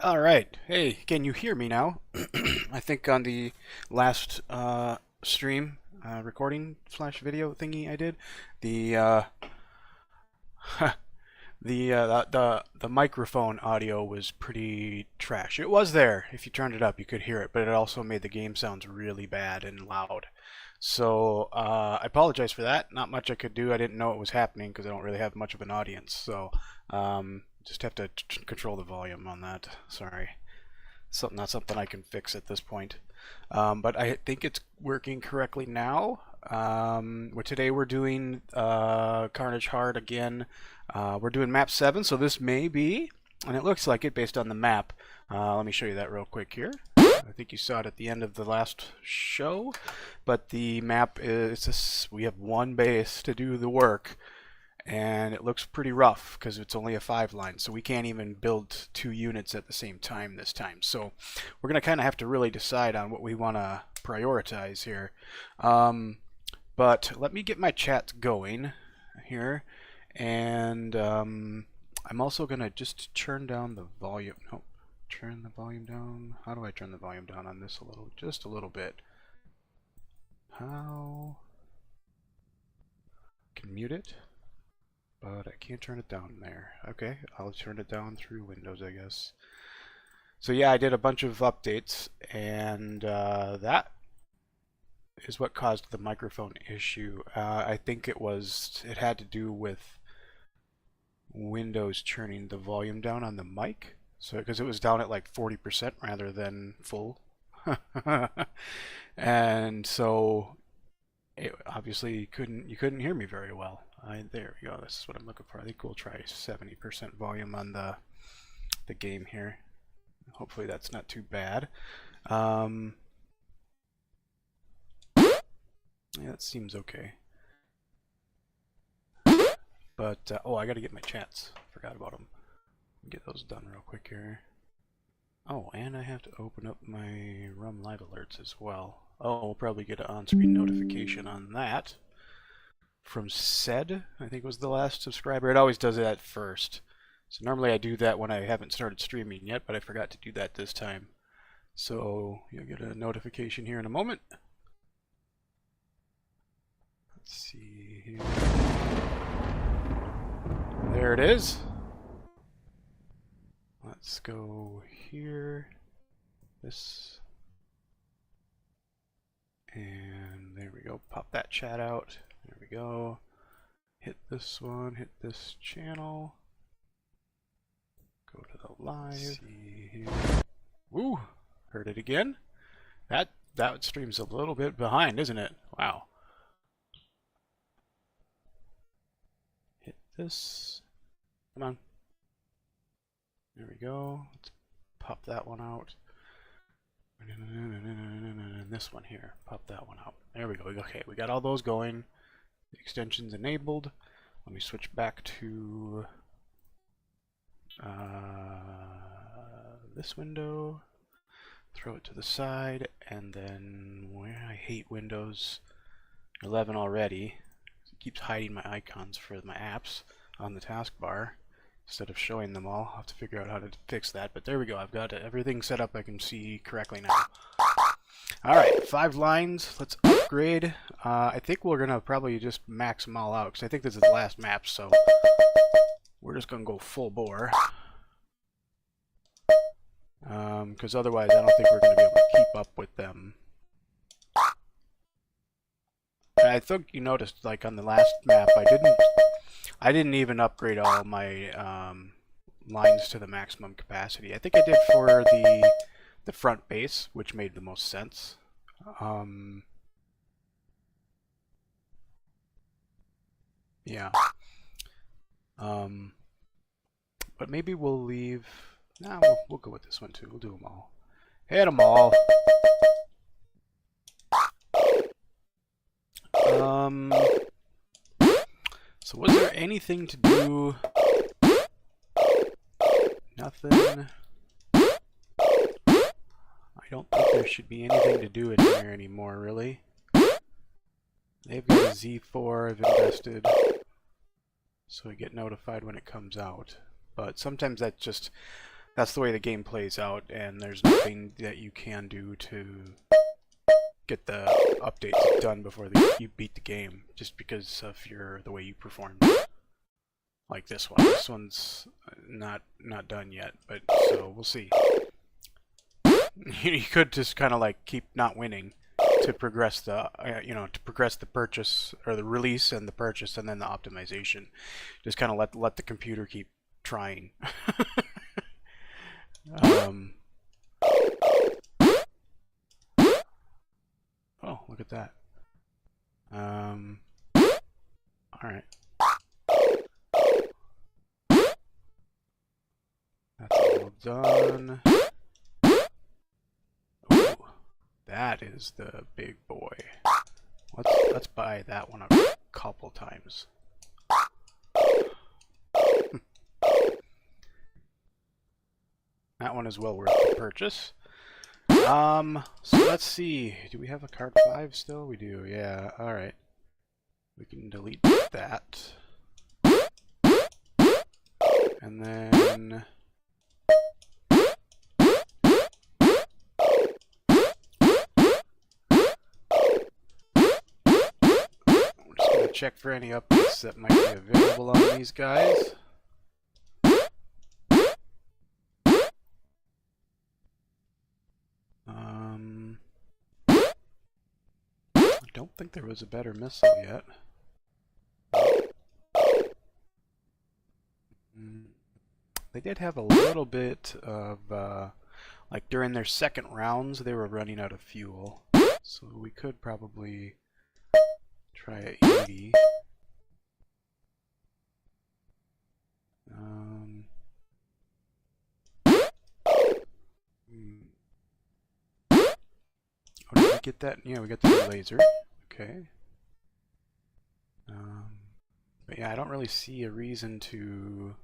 All right. Hey, can you hear me now? I think on the last stream recording slash video thingy I did, the the microphone audio was pretty trash. It was there. If you turned it up, you could hear it, but it also made the game sounds really bad and loud. So I apologize for that. Not much I could do. I didn't know it was happening because I don't really have much of an audience. So just have to control the volume on that. Sorry. Not something I can fix at this point. But I think it's working correctly now. Today we're doing Carnage Heart again. We're doing map 7, so this may be, and it looks like it based on the map. Let me show you that real quick here. I think you saw it at the end of the last show, but the map is we have one base to do the work, and it looks pretty rough because it's only a 5-line, so we can't even build 2 units at the same time this time. So we're going to kind of have to really decide on what we want to prioritize here. But let me get my chat going here, and I'm also going to just turn down the volume. No, turn the volume down. How do I turn the volume down on this a little? Just a little bit. How? Can mute it, but I can't turn it down there. Okay, I'll turn it down through Windows, I guess. So yeah, I did a bunch of updates, and that is what caused the microphone issue. I think it had to do with Windows turning the volume down on the mic. So because it was down at like 40% rather than full. And so it obviously you couldn't hear me very well. There we go. This is what I'm looking for. I think we'll try 70% volume on the game here. Hopefully that's not too bad. Yeah, that seems okay. But oh, I got to get my chats. Forgot about them. Get those done real quick here. Oh, and I have to open up my Rum Live alerts as well. Oh, we'll probably get an on-screen notification on that. From Said, I think was the last subscriber. It always does that first. So normally I do that when I haven't started streaming yet, but I forgot to do that this time. So you'll get a notification here in a moment. Let's see here. There it is. Let's go here. This. And there we go. Pop that chat out. There we go. Hit this one. Hit this channel. Go to the live. See here. Woo! Heard it again. That stream's a little bit behind, isn't it? Wow. Hit this. Come on. There we go. Let's pop that one out. And this one here. Pop that one out. There we go. Okay, we got all those going. The extension's enabled. Let me switch back to this window. Throw it to the side, and then I hate Windows 11 already. It keeps hiding my icons for my apps on the taskbar instead of showing them all. I'll have to figure out how to fix that, but there we go. I've got everything set up I can see correctly now. Alright, 5 lines. Let's upgrade. I think we're going to probably just max them all out, because I think this is the last map, so we're just going to go full bore. Because otherwise I don't think we're going to be able to keep up with them. And I think you noticed, like on the last map, I didn't even upgrade all my lines to the maximum capacity. I think I did for the front base, which made the most sense. Yeah. But maybe we'll leave. Nah, we'll go with this one too. We'll do them all. Hit them all. So was there anything to do? Nothing. I don't think there should be anything to do in here anymore, really. They've got a Z4 I've invested, so I get notified when it comes out. But sometimes that's just that's the way the game plays out, and there's nothing that you can do to get the updates done before you beat the game, just because of the way you performed. Like this one. This one's not done yet, but so we'll see. You could just kind of like keep not winning to progress the to progress the purchase or the release and the purchase and then the optimization. Just kind of let the computer keep trying. Oh, look at that. All right. That's all done. Ooh, that is the big boy. Let's buy that one a couple times. That one is well worth the purchase. So let's see. Do we have a card 5 still? We do, yeah. Alright. We can delete that. And then we're just gonna check for any updates that might be available on these guys. I don't think there was a better missile yet. They did have a little bit of, like during their second rounds, they were running out of fuel. So we could probably try at 80. Oh, did we get that? Yeah, we got the laser. Okay. But yeah, I don't really see a reason to...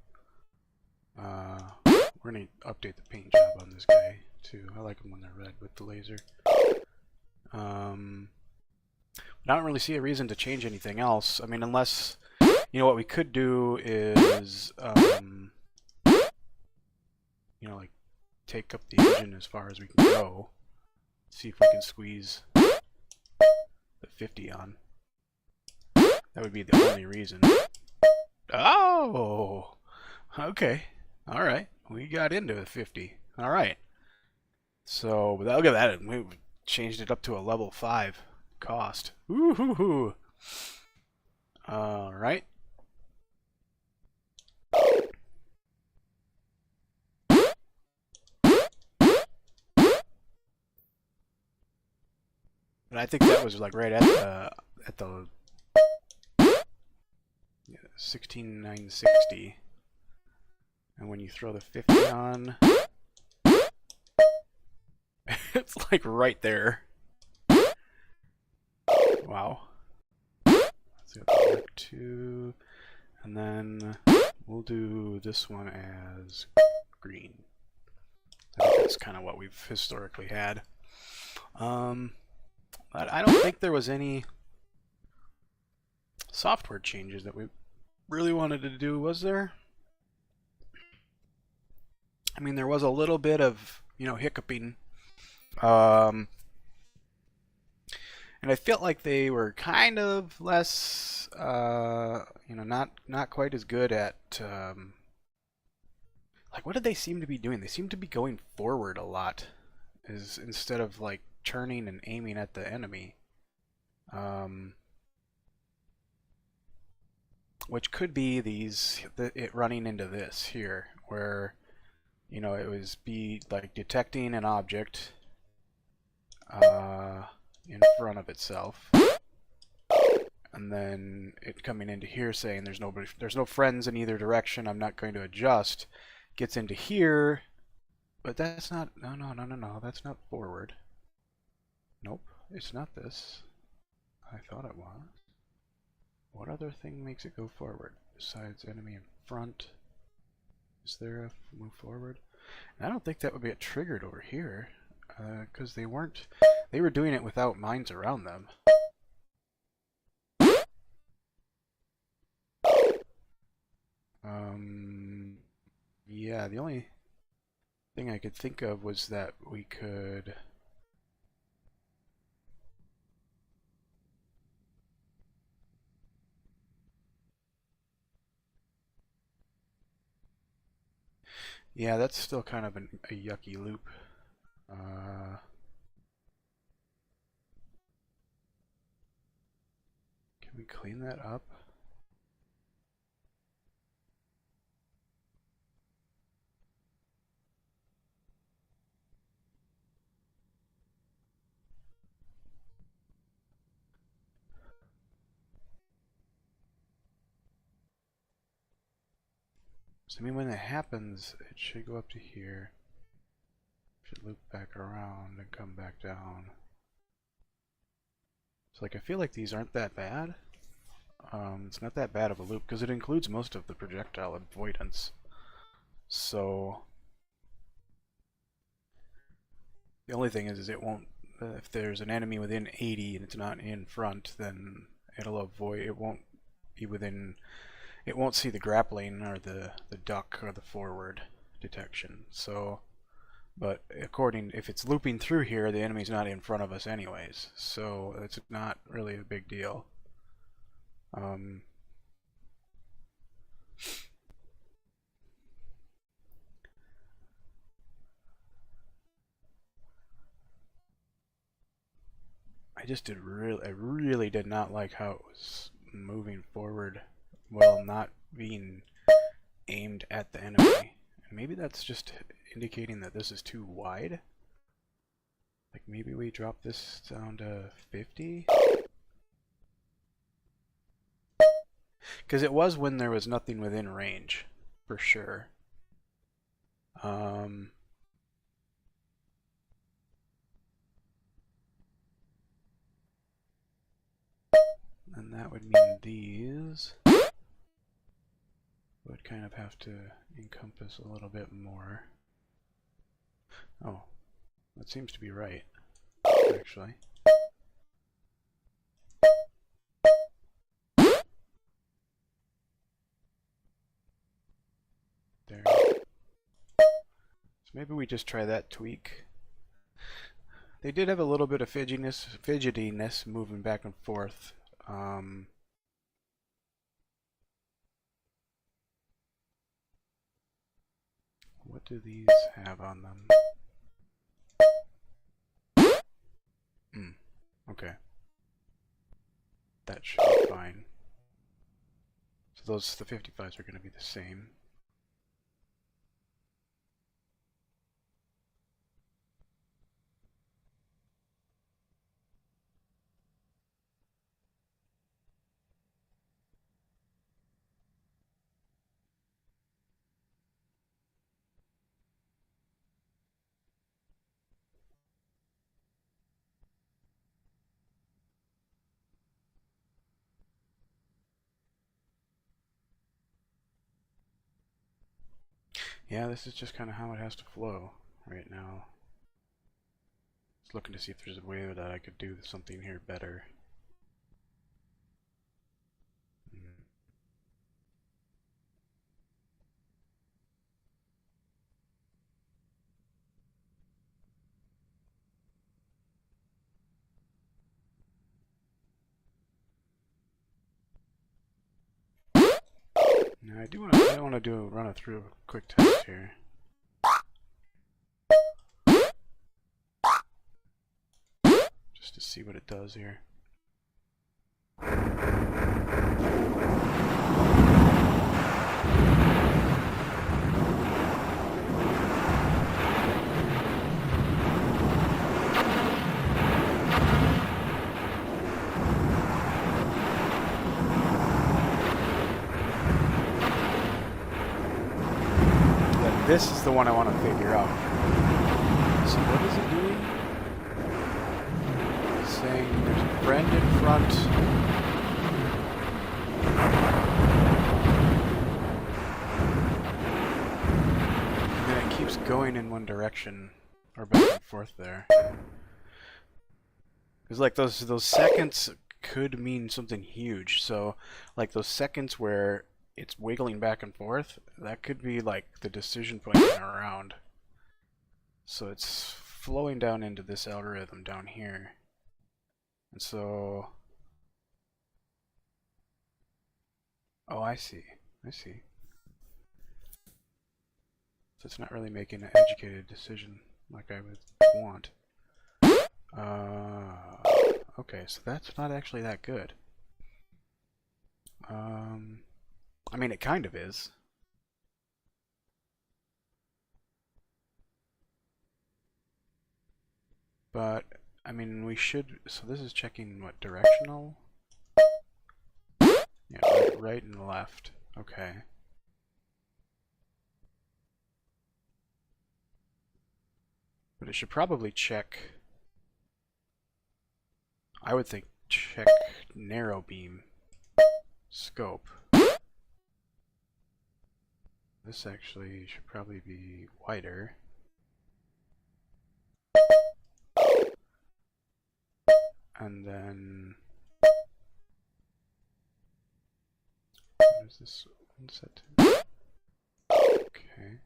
we're going to update the paint job on this guy, too. I like them when they're red with the laser. I don't really see a reason to change anything else. I mean, unless... You know, what we could do is... you know, like, take up the engine as far as we can go. See if we can squeeze the 50 on. That would be the only reason. Oh! Okay. Alright. We got into the 50. Alright. So, look at that. We changed it up to a level 5 cost. Woohoo! Alright. But I think that was like right at the 16,960. And when you throw the 50 on, it's like right there. Wow. Let's go to Mark 2, and then we'll do this one as green. I think that's kind of what we've historically had. But I don't think there was any software changes that we really wanted to do, was there? I mean, there was a little bit of, you know, hiccuping. And I felt like they were kind of less, you know, not quite as good at, like, what did they seem to be doing? They seemed to be going forward a lot, instead of, like, turning and aiming at the enemy. Which could be it running into this here, where, you know, it was like detecting an object in front of itself, and then it coming into here saying there's no friends in either direction, I'm not going to adjust, gets into here, but that's not, no, that's not forward. Nope, it's not this. I thought it was. What other thing makes it go forward besides enemy in front? Is there a move forward? And I don't think that would be triggered over here, because they were doing it without mines around them. Yeah, the only thing I could think of was that we could... Yeah, that's still kind of a yucky loop. Can we clean that up? So I mean, when it happens, it should go up to here. Should loop back around and come back down. So like, I feel like these aren't that bad. It's not that bad of a loop because it includes most of the projectile avoidance. So the only thing is it won't. If there's an enemy within 80 and it's not in front, then it'll avoid. It won't be within. It won't see the grappling or the duck or the forward detection. So, but if it's looping through here, the enemy's not in front of us anyways. So it's not really a big deal. I really did not like how it was moving forward while not being aimed at the enemy. And maybe that's just indicating that this is too wide. Like maybe we drop this down to 50? Because it was when there was nothing within range, for sure. And that would mean these would kind of have to encompass a little bit more. Oh, that seems to be right, actually. There. So maybe we just try that tweak. They did have a little bit of fidgetiness moving back and forth. What do these have on them? Okay. That should be fine. So the 55s are going to be the same. Yeah, this is just kind of how it has to flow right now. Just looking to see if there's a way that I could do something here better. Now I want to run it through a quick test here. Just to see what it does here. This is the one I want to figure out. So what is it doing? It's saying there's a friend in front. And then it keeps going in one direction, or back and forth there. Because like those seconds could mean something huge. So like those seconds where it's wiggling back and forth, that could be like the decision point in a round. So it's flowing down into this algorithm down here. And so... Oh, I see. I see. So it's not really making an educated decision like I would want. Okay, so that's not actually that good. I mean, it kind of is. But, I mean, we should... So this is checking, what, directional? Yeah, right and left. Okay. But it should probably check... I would think check narrow beam scope. This actually should probably be wider. And then... What is this one set to? Okay.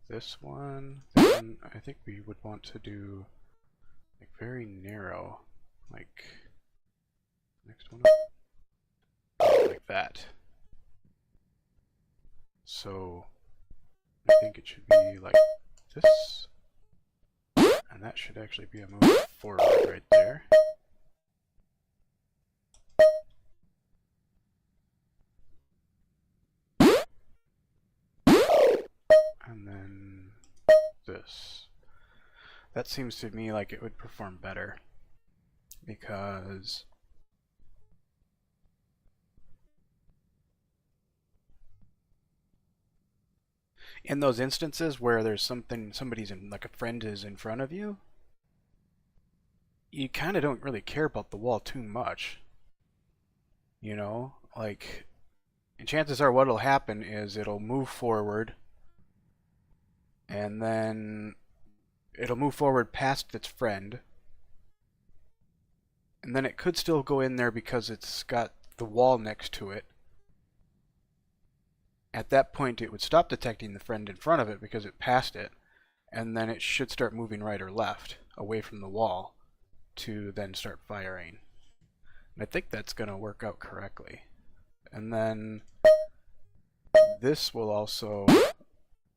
This one, then I think we would want to do like very narrow, like next one up, like that. So I think it should be like this, and that should actually be a move forward right there. And then this. That seems to me like it would perform better because in those instances where there's somebody's in, like a friend is in front of you, you kind of don't really care about the wall too much. You know, like, and chances are what'll happen is it'll move forward and then it'll move forward past its friend, and then it could still go in there because it's got the wall next to it. At that point it would stop detecting the friend in front of it because it passed it, and then it should start moving right or left away from the wall to then start firing. And I think that's going to work out correctly. And then this will also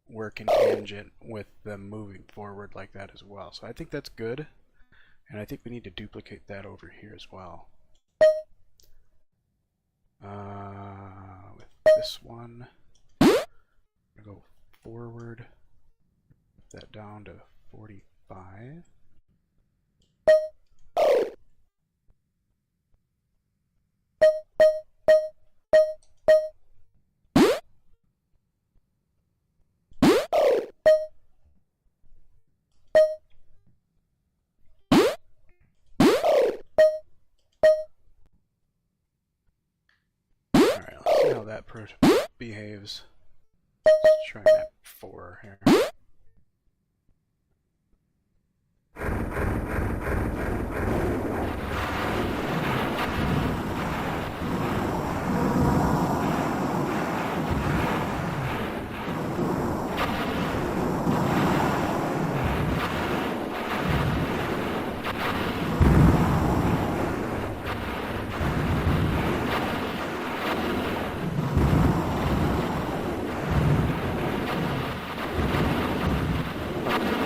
work in tangent with them moving forward like that as well. So I think that's good, and I think we need to duplicate that over here as well. With this one, I'm going to go forward, put that down to 45. How that behaves. Let's try map 4 here.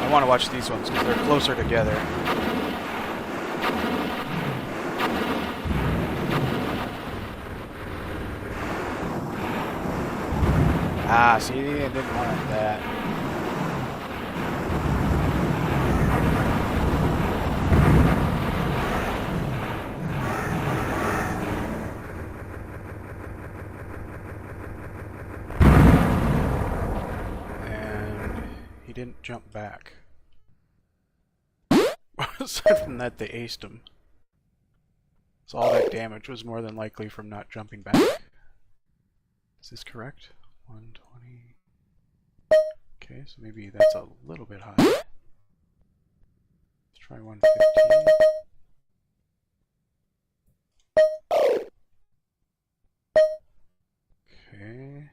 I want to watch these ones because they're closer together. Ah, see, I didn't want that. And he didn't jump back. Aside from that, they aced him. So all that damage was more than likely from not jumping back. Is this correct? 120. Okay, so maybe that's a little bit high. Let's try 115. Okay.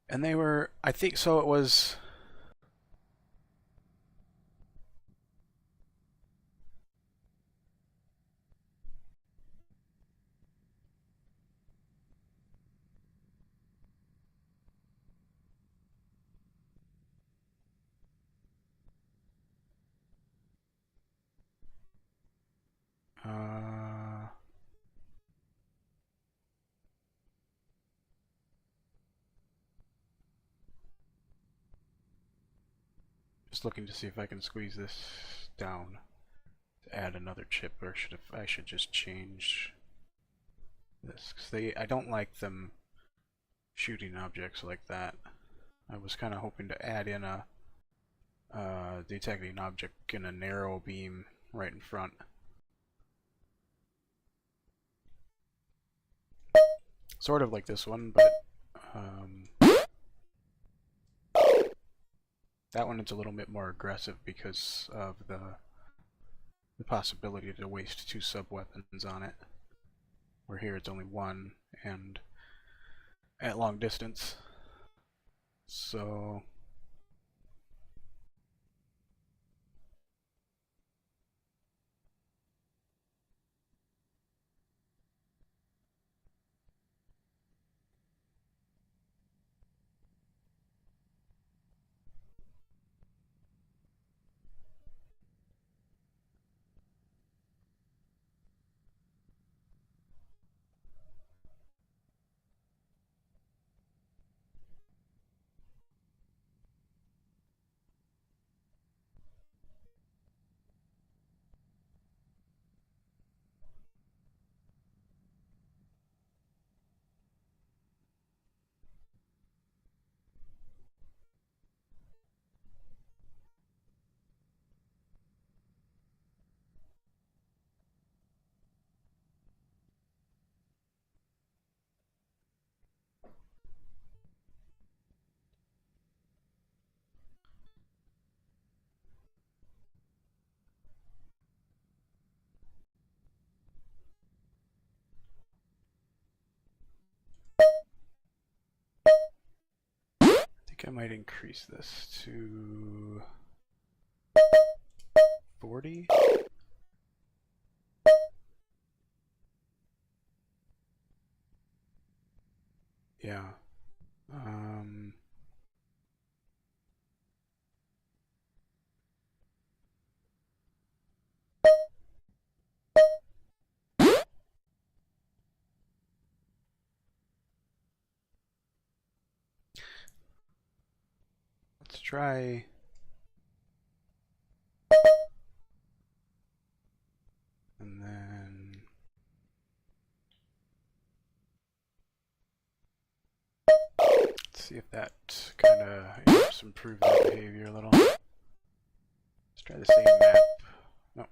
And they were, I think, so it was... just looking to see if I can squeeze this down to add another chip, or I should just change this, because I don't like them shooting objects like that. I was kind of hoping to add in a detecting object in a narrow beam right in front. Sort of like this one, but that one is a little bit more aggressive because of the possibility to waste 2 sub-weapons on it. Where here it's only 1, and at long distance. So... I might increase this to 40. Yeah. Let's try... And then... Let's see if that kind of helps improve that behavior a little. Let's try the same map. No.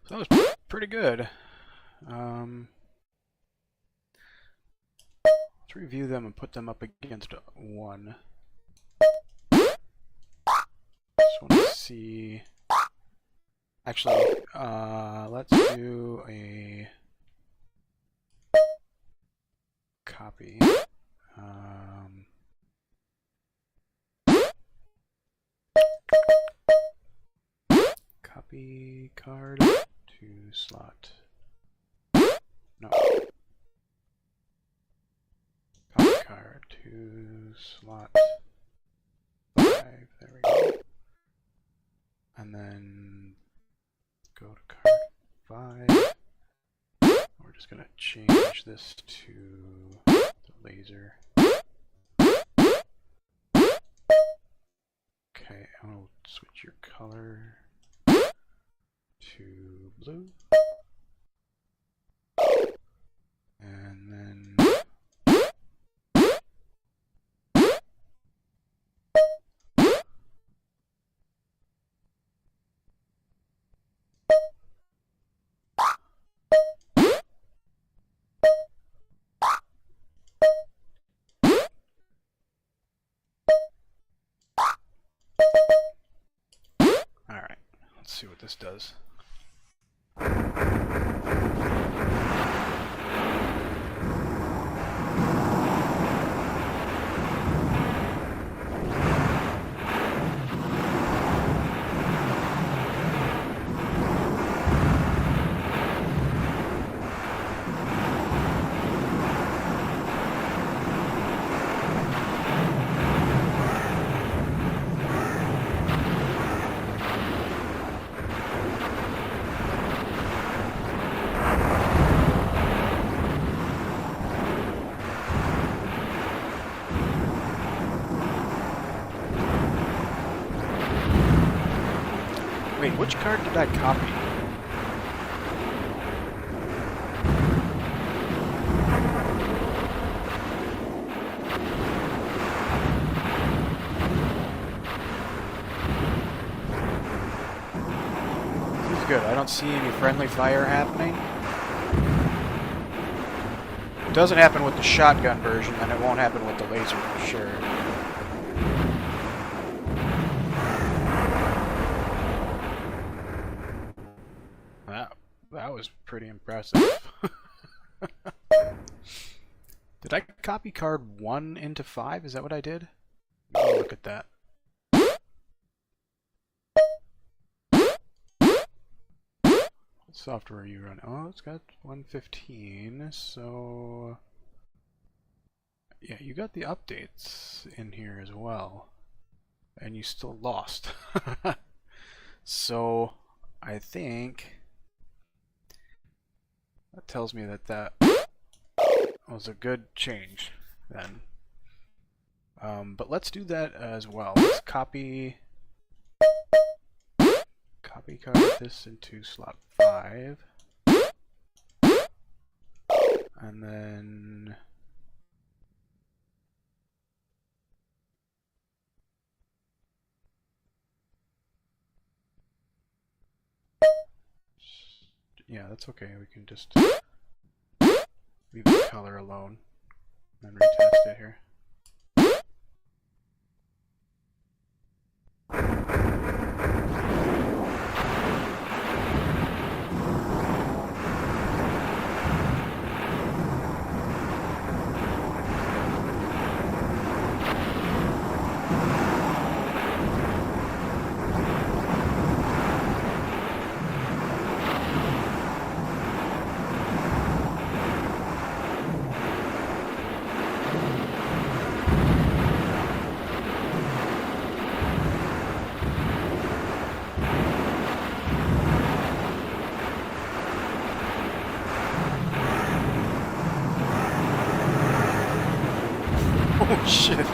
So that was pretty good. Let's review them and put them up against 1. Just want to see Actually, let's do a copy. Copy card to slot. No. Copy card to slot 5. There we go. And then go to card 5. We're just going to change this to the laser. Okay, I'll switch your color to blue. And then alright, let's see what this does. Wait, which card did I copy? This is good. I don't see any friendly fire happening. It doesn't happen with the shotgun version, and it won't happen with the laser for sure. That was pretty impressive. Did I copy card 1 into 5? Is that what I did? Oh, look at that. What software are you running? Oh, it's got 115, so... Yeah, you got the updates in here as well. And you still lost. So, I think... that tells me that that was a good change then. But let's do that as well. Let's copy card this into slot 5. And then yeah, that's okay. We can just leave the color alone and retest it here. Oh shit.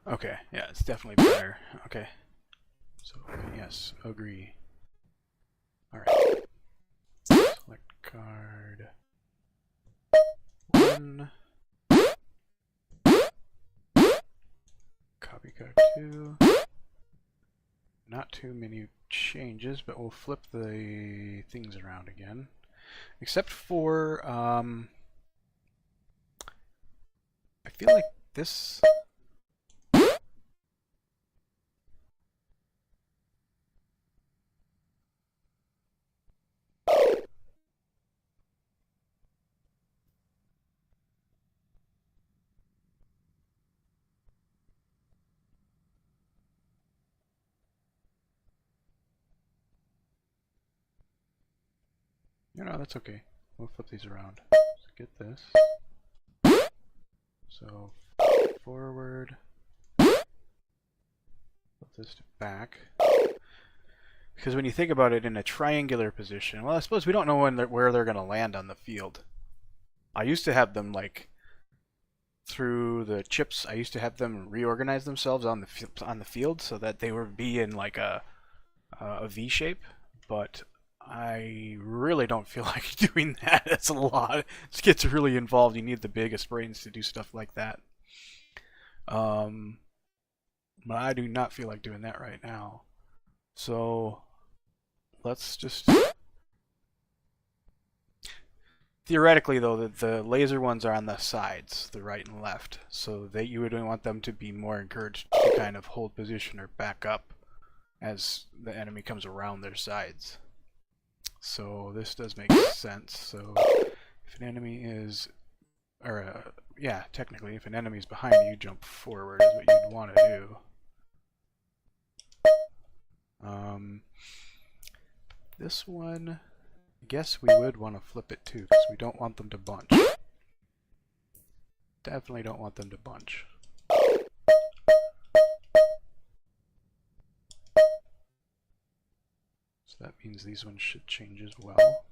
Okay, yeah, it's definitely better. Okay. So, yes, agree. Alright. Select card 1. Copy card 2. not too many changes, but we'll flip the things around again. Except for, I feel like this... No, that's okay. We'll flip these around. So get this. So forward. Flip this to back. Because when you think about it in a triangular position, well, I suppose we don't know where they're going to land on the field. I used to have them like through the chips. I used to have them reorganize themselves on the field so that they would be in like a V shape, but I really don't feel like doing that. It's a lot. It gets really involved. You need the biggest brains to do stuff like that. But I do not feel like doing that right now. So let's just... Theoretically, though, the laser ones are on the sides, the right and left, so that you would want them to be more encouraged to kind of hold position or back up as the enemy comes around their sides. So this does make sense. So if an enemy is, yeah, technically, if an enemy is behind you, jump forward is what you'd want to do. This one, I guess we would want to flip it too, because we don't want them to bunch. Definitely don't want them to bunch. So that means these ones should change as well.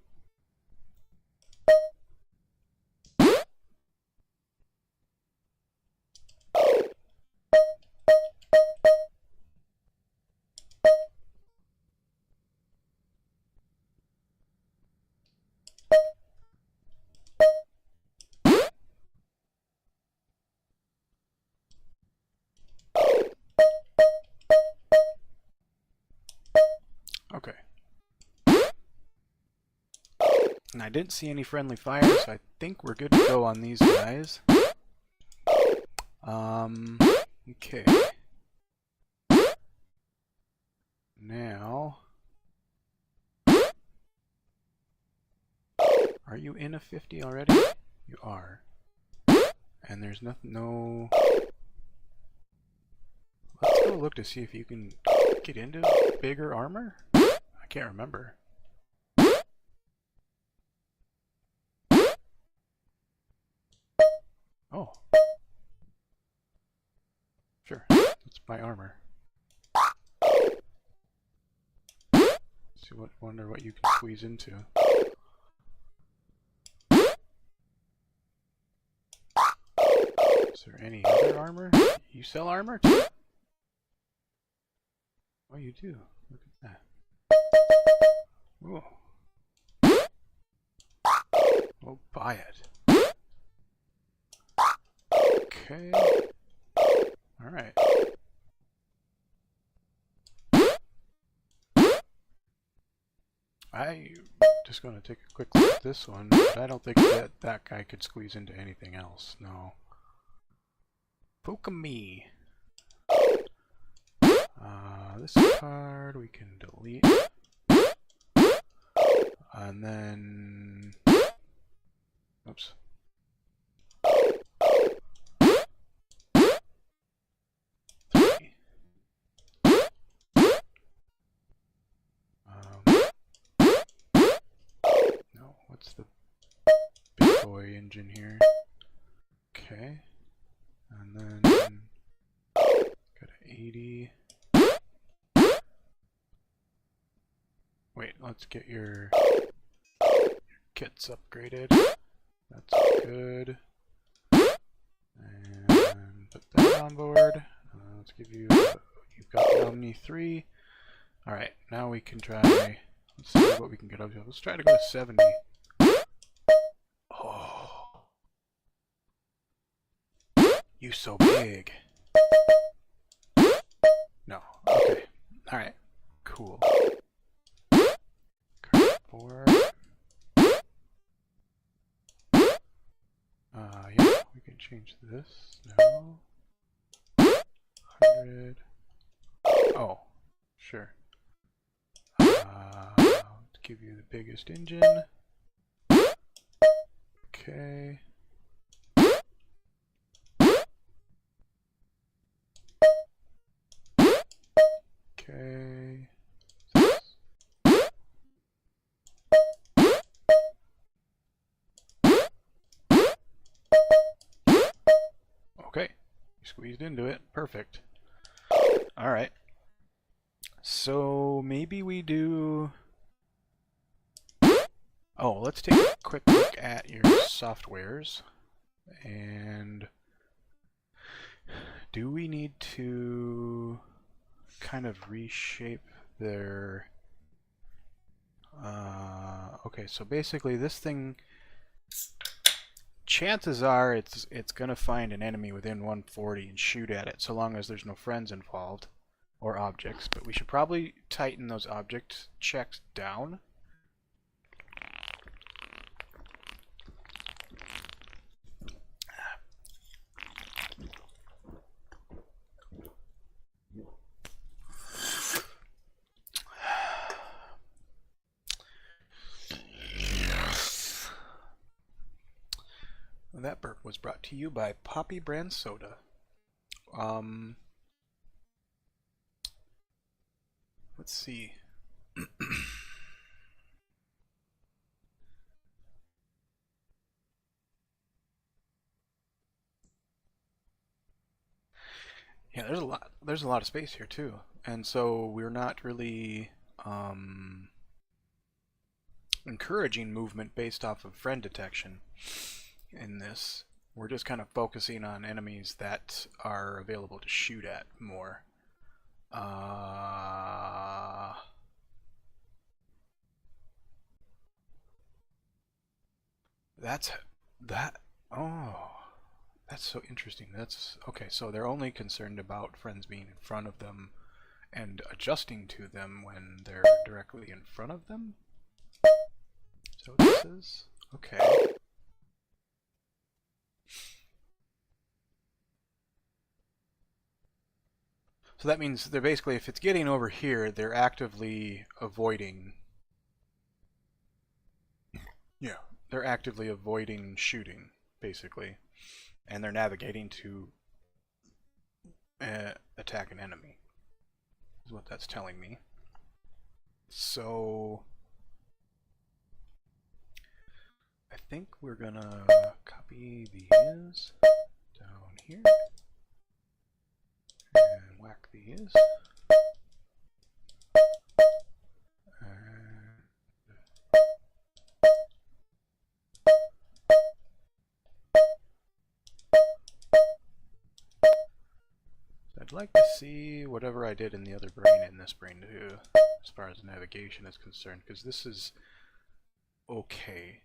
Okay. And I didn't see any friendly fire, so I think we're good to go on these guys. Okay. Now, are you in a 50 already? You are. And there's no... Let's go look to see if you can get into bigger armor? I can't remember. Oh. Sure, that's my armor. Wonder what you can squeeze into. Is there any other armor? You sell armor too? Oh, you do. Look at that. Ooh. We'll buy it. Okay. Alright. I'm just going to take a quick look at this one, but I don't think that guy could squeeze into anything else. No. Poke-me. This card we can delete. And then... Oops. No, what's the big boy engine here? Okay. And then got an 80. Wait, let's get your kits upgraded. That's good. And put that on board. Let's give you, you've got the Omni 3. Alright, now we can try, let's see what we can get up to. Let's try to go to 70. Oh. You so big. No, okay. Alright, Cool. Card 4. Yeah, we can change this. No. 100. Oh, sure. Let's give you the biggest engine. Okay. Okay. Okay. You squeezed into it. Perfect. Alright. So maybe we do... Oh, let's take a quick look at your softwares. And do we need to kind of reshape their... okay, so basically this thing... Chances are it's gonna find an enemy within 140 and shoot at it, so long as there's no friends involved or objects. But we should probably tighten those object checks down. That burp was brought to you by Poppy Brand Soda. Let's see. Yeah, there's a lot of space here too. And so we're not really encouraging movement based off of friend detection in this. We're just kind of focusing on enemies that are available to shoot at more. Oh, that's so interesting. That's okay. So they're only concerned about friends being in front of them and adjusting to them when they're directly in front of them. So this is okay. So that means they're basically, if it's getting over here, they're actively avoiding. Yeah, they're actively avoiding shooting, basically, and they're navigating to attack an enemy. Is what that's telling me. So I think we're gonna copy these down here. And whack these. And I'd like to see whatever I did in the other brain in this brain too, as far as navigation is concerned, because this is okay.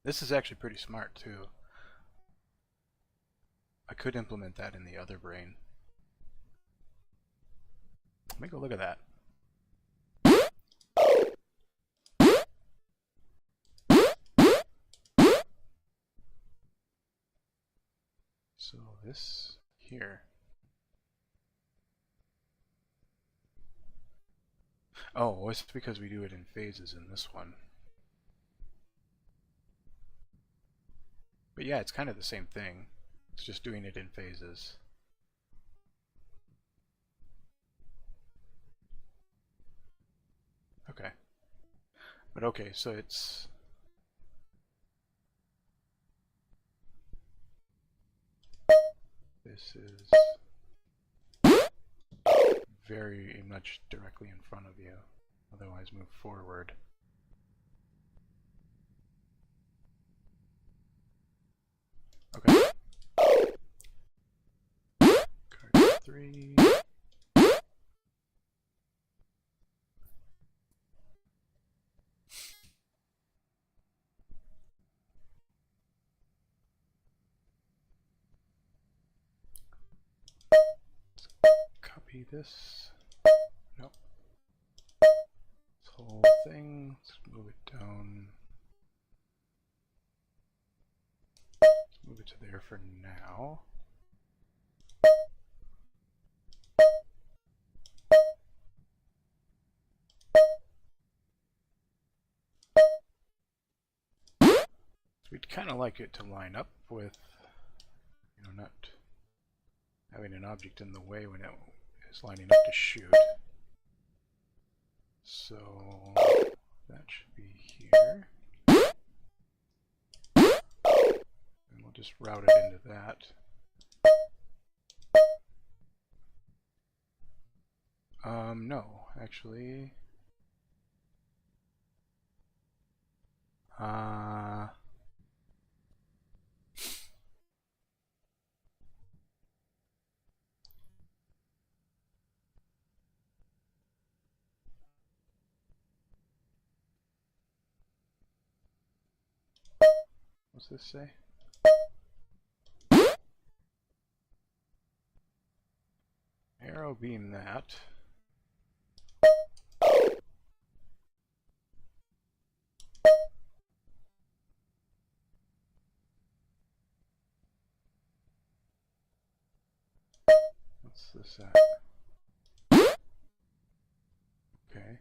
This is actually pretty smart too. I could implement that in the other brain. Let me go look at that. So this here. Oh, it's because we do it in phases in this one. But yeah, it's kind of the same thing. It's just doing it in phases. Okay. But okay, so it's... This is very much directly in front of you. Otherwise move forward. Okay. Card 3. be this. Nope. This whole thing. Let's move it down. Let's move it to there for now. We'd kind of like it to line up with, you know, not having an object in the way when it is lining up to shoot. So that should be here. And we'll just route it into that. No, actually. What's this say? Arrow beam that. What's this at? Okay.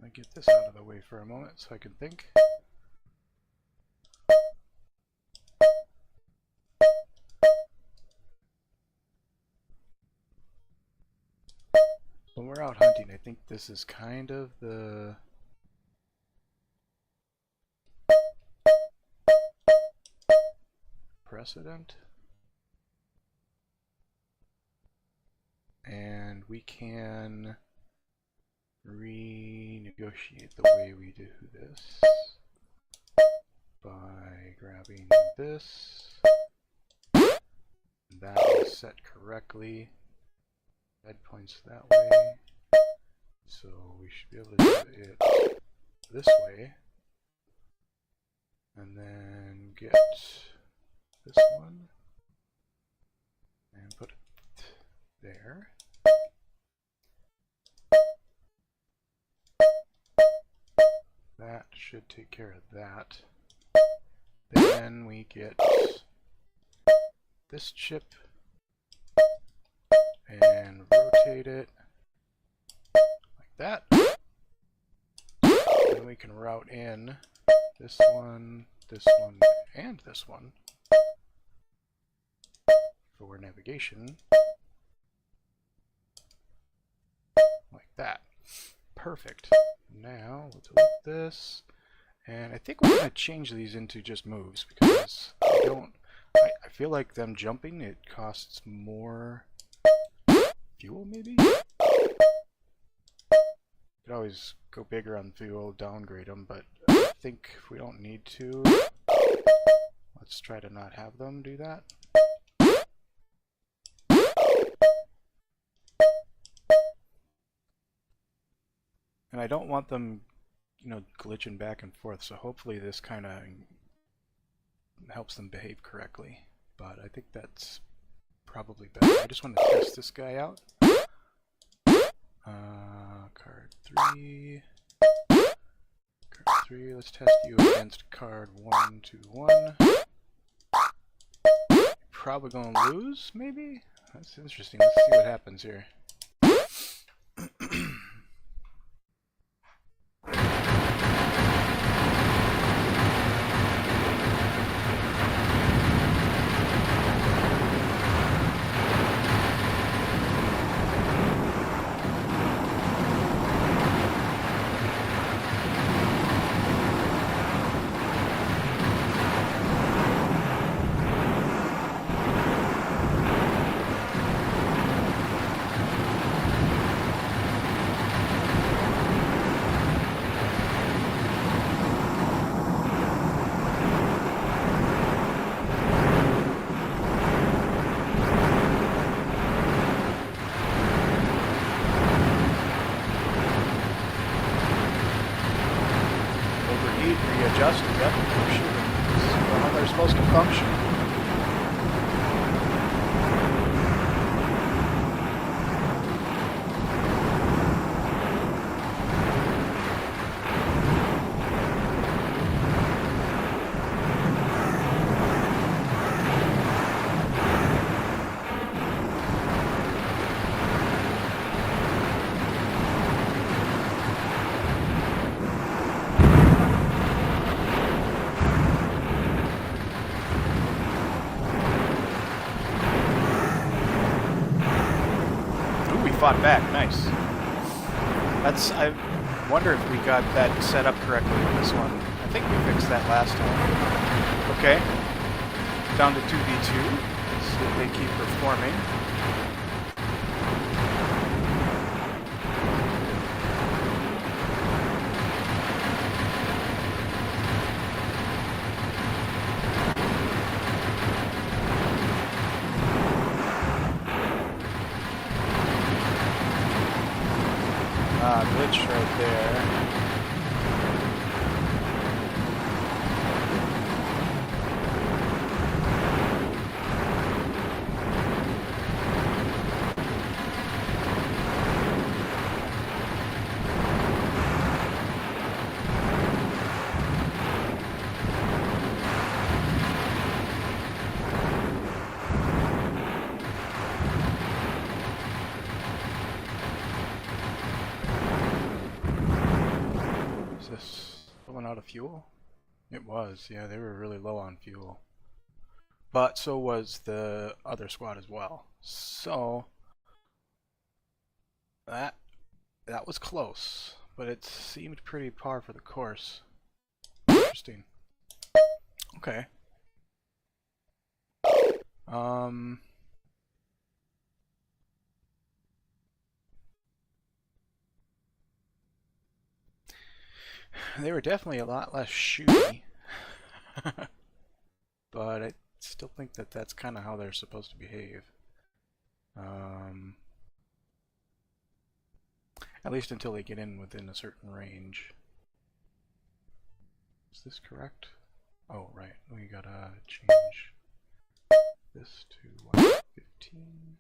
I get this out of the way for a moment so I can think. When we're out hunting, I think this is kind of the precedent. And we can renegotiate the way we do this by grabbing this. That is set correctly. Head points that way. So we should be able to do it this way. And then get this one and put it there. That should take care of that. Then we get this chip and rotate it like that. Then we can route in this one, and this one for navigation like that. Perfect. Now we'll delete this, and I think we're going to change these into just moves because I feel like them jumping, it costs more fuel maybe? Could always go bigger on fuel, downgrade them, but I think if we don't need to, let's try to not have them do that. And I don't want them glitching back and forth. So hopefully this kind of helps them behave correctly. But I think that's probably better. I just want to test this guy out. Card 3. Card 3. Let's test you against card 1, 2, 1. Probably going to lose, maybe? That's interesting. Let's see what happens here. Readjusted, yep, for sure. This is how they're supposed to function. Fought back, nice. I wonder if we got that set up correctly with this one. I think we fixed that last time. Okay. Down to 2v2. Let's see if they keep performing. Glitch right there. Out of fuel? It was, yeah, they were really low on fuel. But so was the other squad as well. So that was close, but it seemed pretty par for the course. Interesting. Okay. They were definitely a lot less shooty, but I still think that that's kind of how they're supposed to behave. At least until they get in within a certain range. Is this correct? Oh, right. We gotta change this to 115.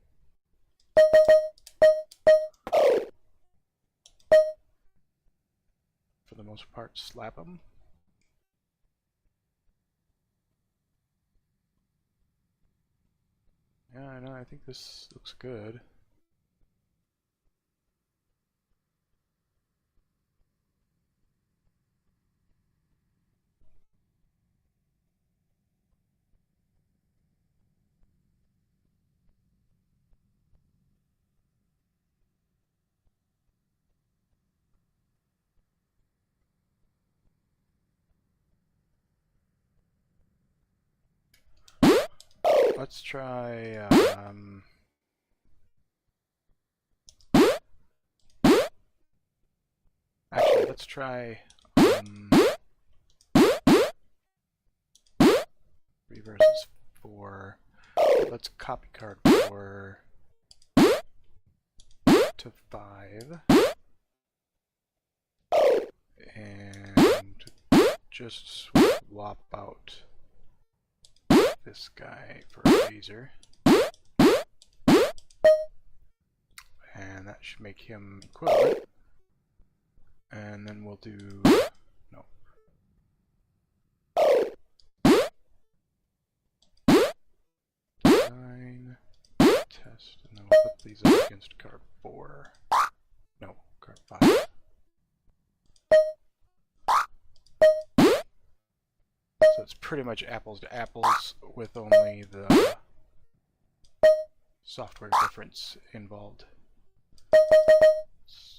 For the most part, slap them. Yeah, I know, I think this looks good. Let's try, actually, let's try, reverses 4. Let's copy card 4 to 5. and just swap out this guy for a laser. And that should make him equivalent. And then we'll do... no. Design, test, and then we'll put these up against card 4. No, card 5. So it's pretty much apples to apples with only the software difference involved.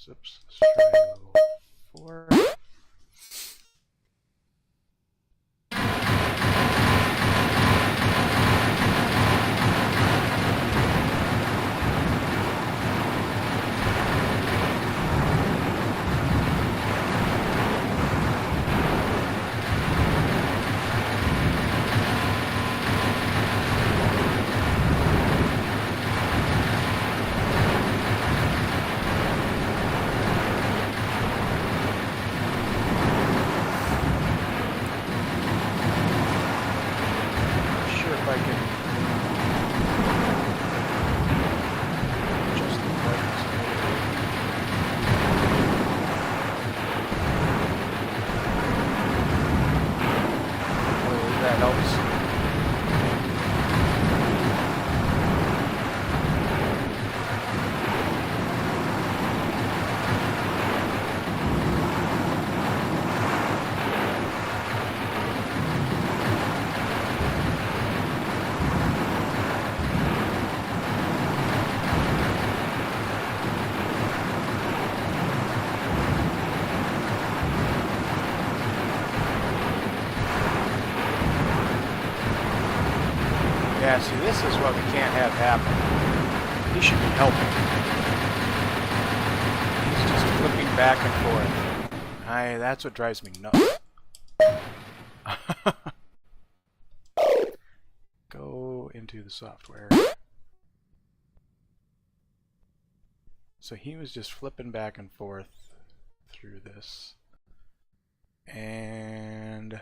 Oops, let's try level 4. Yeah, see, this is what we can't have happen. He should be helping. He's just flipping back and forth. That's what drives me nuts. Go into the software. So he was just flipping back and forth through this. And...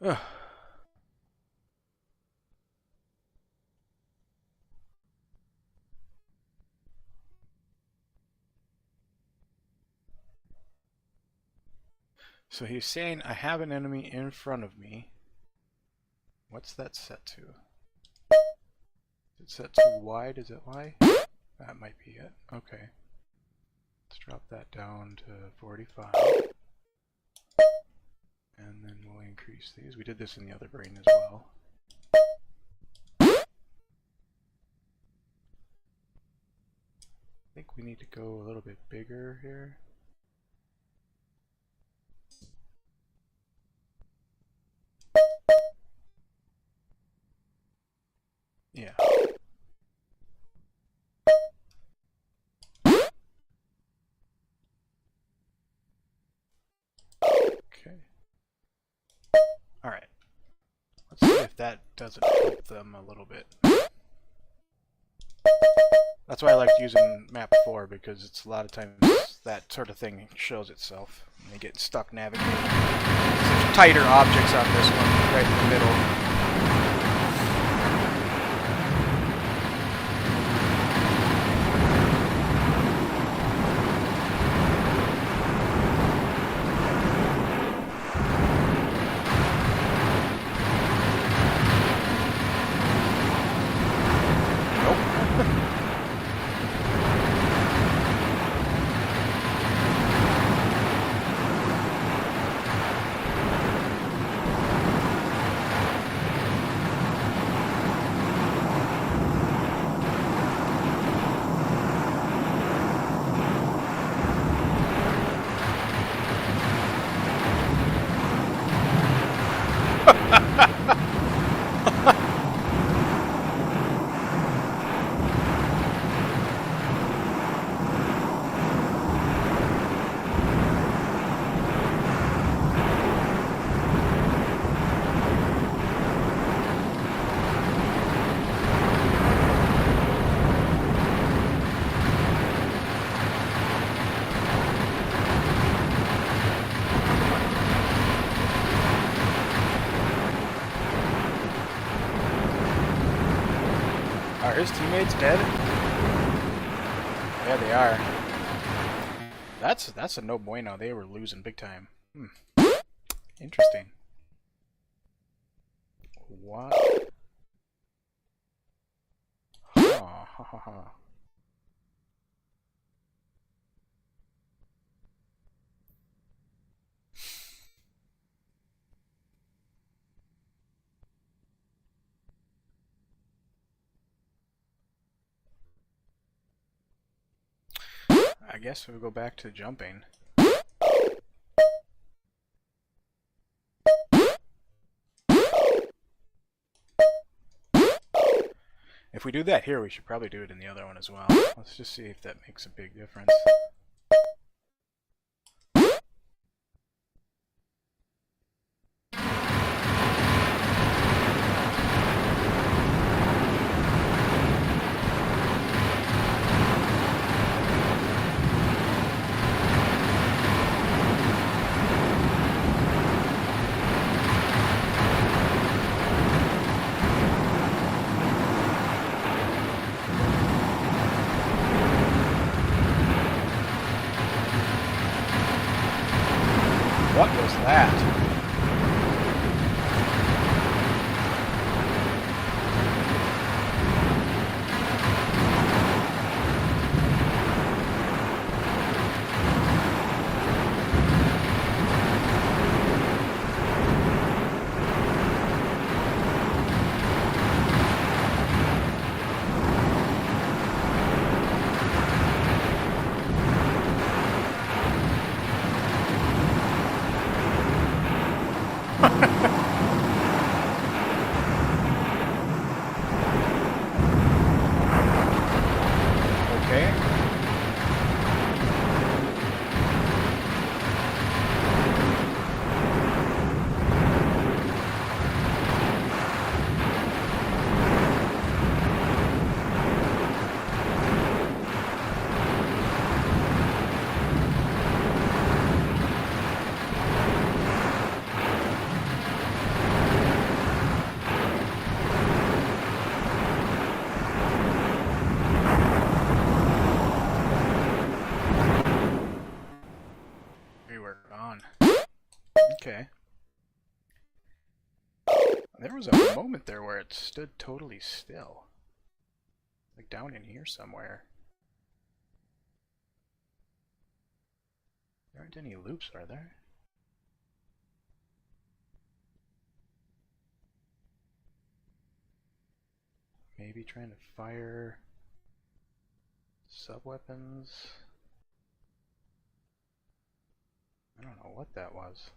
ugh. So he's saying, I have an enemy in front of me. What's that set to? Is it set to wide? Is it Y? That might be it. Okay. Let's drop that down to 45. And then we'll increase these. We did this in the other brain as well. I think we need to go a little bit bigger here. Yeah. Okay. Alright. Let's see if that doesn't help them a little bit. That's why I liked using map 4, because it's a lot of times that sort of thing shows itself. And they get stuck navigating. Such tighter objects on this one, right in the middle. Are his teammates dead? Yeah, they are. That's a no bueno. They were losing big time. Interesting. What? Ha ha ha ha. I guess we'll go back to jumping. If we do that here, we should probably do it in the other one as well. Let's just see if that makes a big difference. What was that? Okay. There was a moment there where it stood totally still. Like down in here somewhere. There aren't any loops, are there? Maybe trying to fire sub-weapons. I don't know what that was.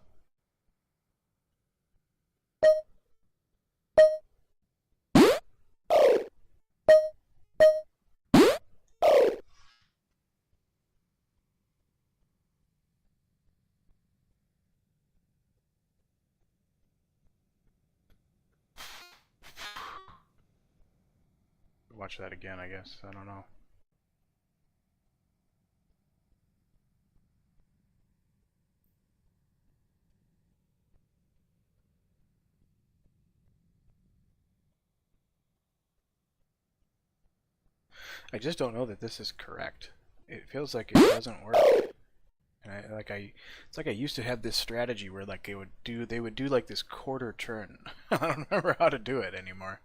Watch that again, I guess. I don't know. I just don't know that this is correct. It feels like it doesn't work. And it's like I used to have this strategy where like they would do like this quarter turn. I don't remember how to do it anymore.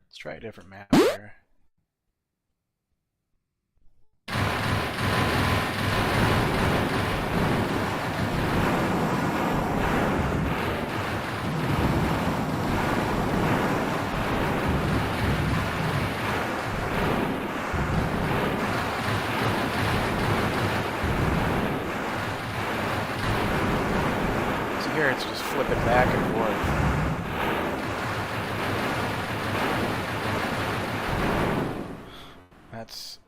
Let's try a different map here. So here it's just flipping back and forth. That's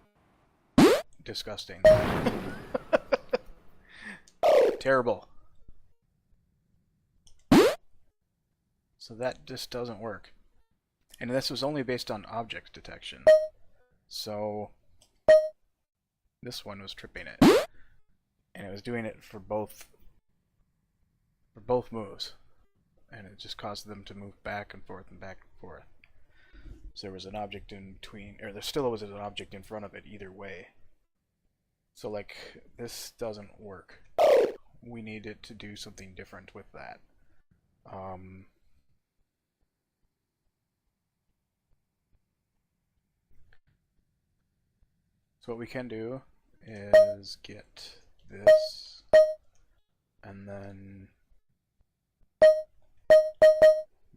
disgusting. Terrible. So that just doesn't work. And this was only based on object detection. So this one was tripping it. And it was doing it for both moves. and it just caused them to move back and forth and back and forth. So there was an object in between, or there still was an object in front of it either way. So like, this doesn't work. We needed to do something different with that. So what we can do is get this, and then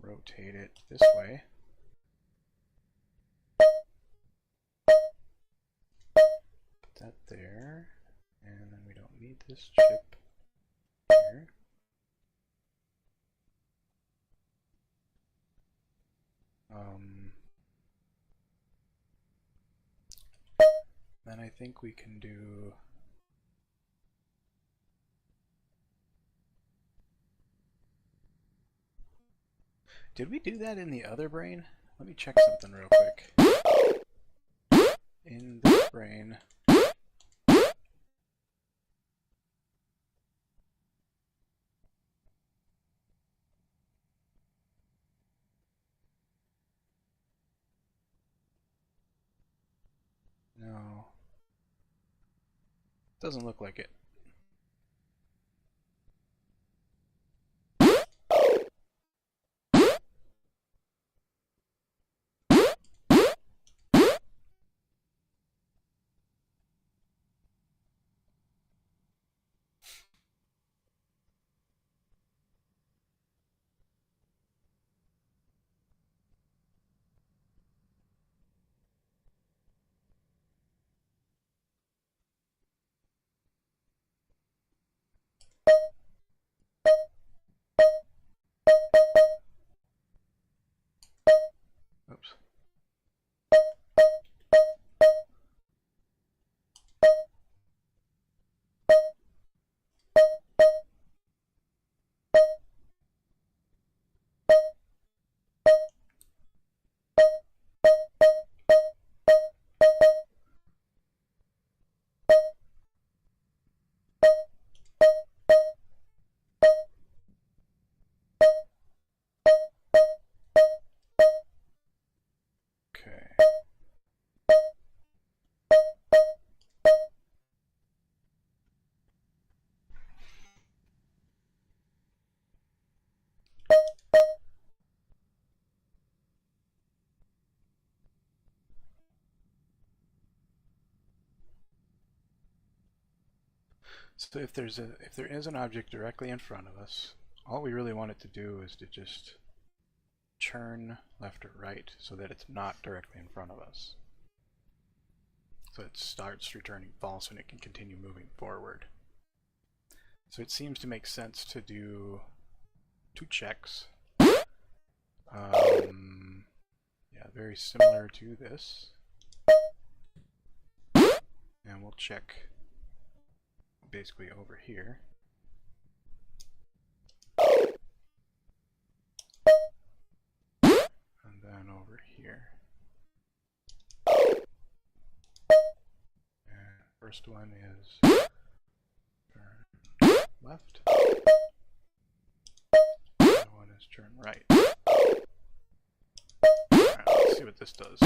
rotate it this way. Put that there, and then we don't need this chip here. Then I think we can do Did we do that in the other brain? Let me check something real quick. In this brain. No. Doesn't look like it. Oops. So if there is an object directly in front of us, all we really want it to do is to just churn left or right so that it's not directly in front of us. So it starts returning false and it can continue moving forward. So it seems to make sense to do 2 checks. Yeah, very similar to this. And we'll check basically over here. And then over here. And first one is turn left. The other one is turn right. Alright, let's see what this does.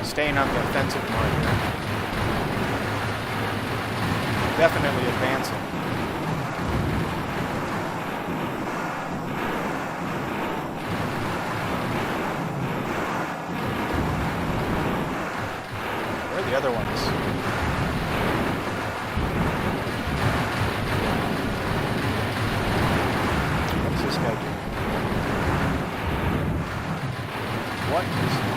Staying on the offensive more here. Definitely advancing. Where are the other ones? What's this guy doing? What is he doing?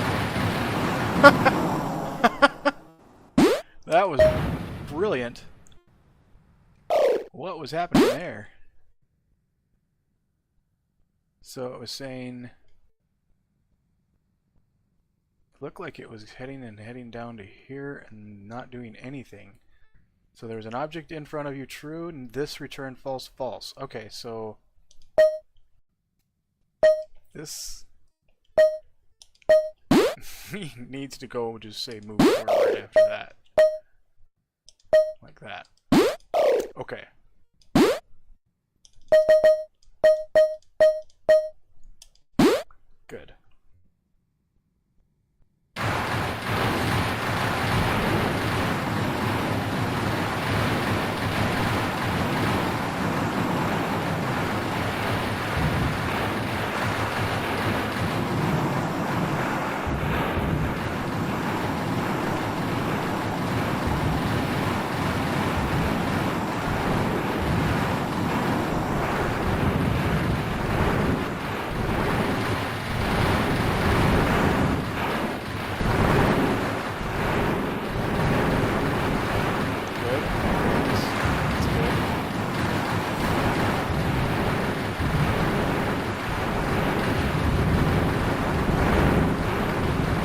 That was brilliant. What was happening there? So it was saying... Looked like it was heading down to here and not doing anything. So there's an object in front of you, true, and this return false, false. Okay, so... This... he needs to go just say move forward after that. Like that. Okay. Good.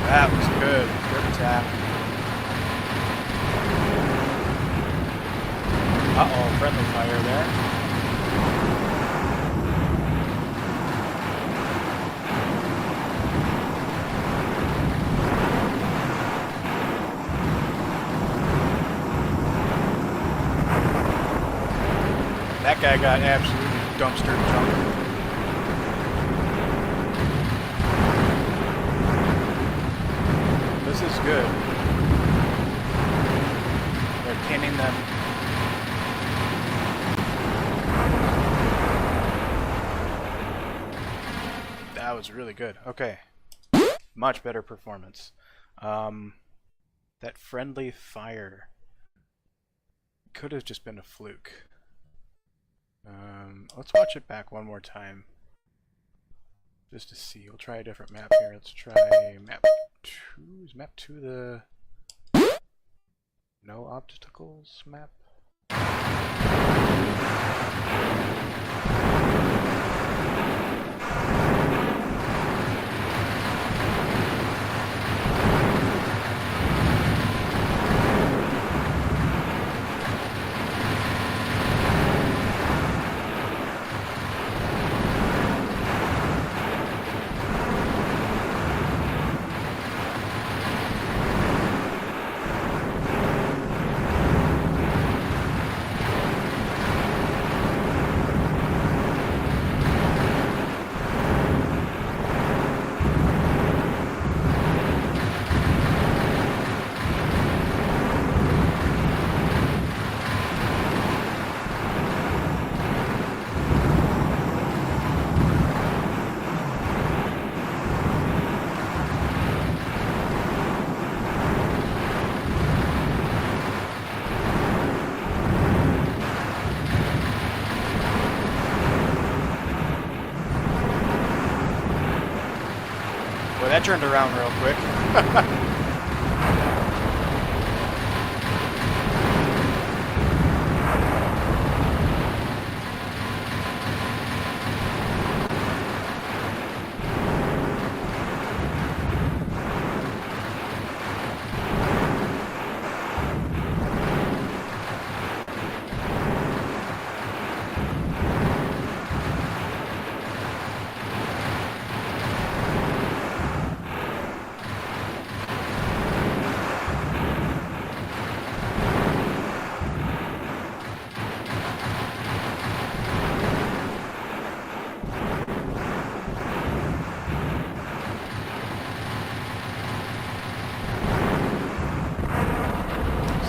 That was good. Good attack. Uh-oh, friendly fire there. That guy got absolutely dumpster jumped. This is good. They're pinning them. That was really good. Okay. Much better performance. That friendly fire could have just been a fluke. Let's watch it back one more time. Just to see. We'll try a different map here. Let's try map 2. Is map 2 the no obstacles map? Boy, that turned around real quick.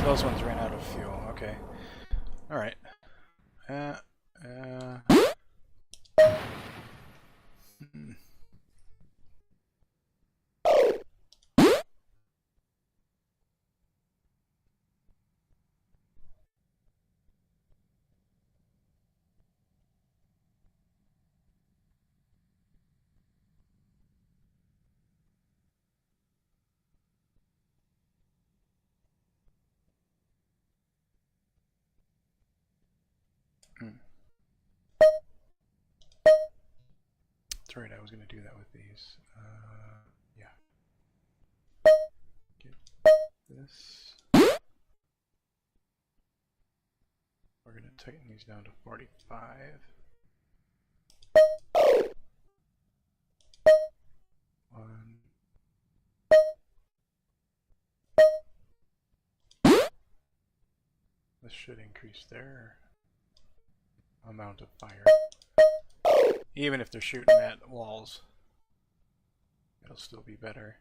Those ones ran out of fuel. Okay. All right. Hmm. That's right, I was going to do that with these. Yeah. Get this. We're going to tighten these down to 45. One. This should increase their amount of fire. Even if they're shooting at walls, it'll still be better.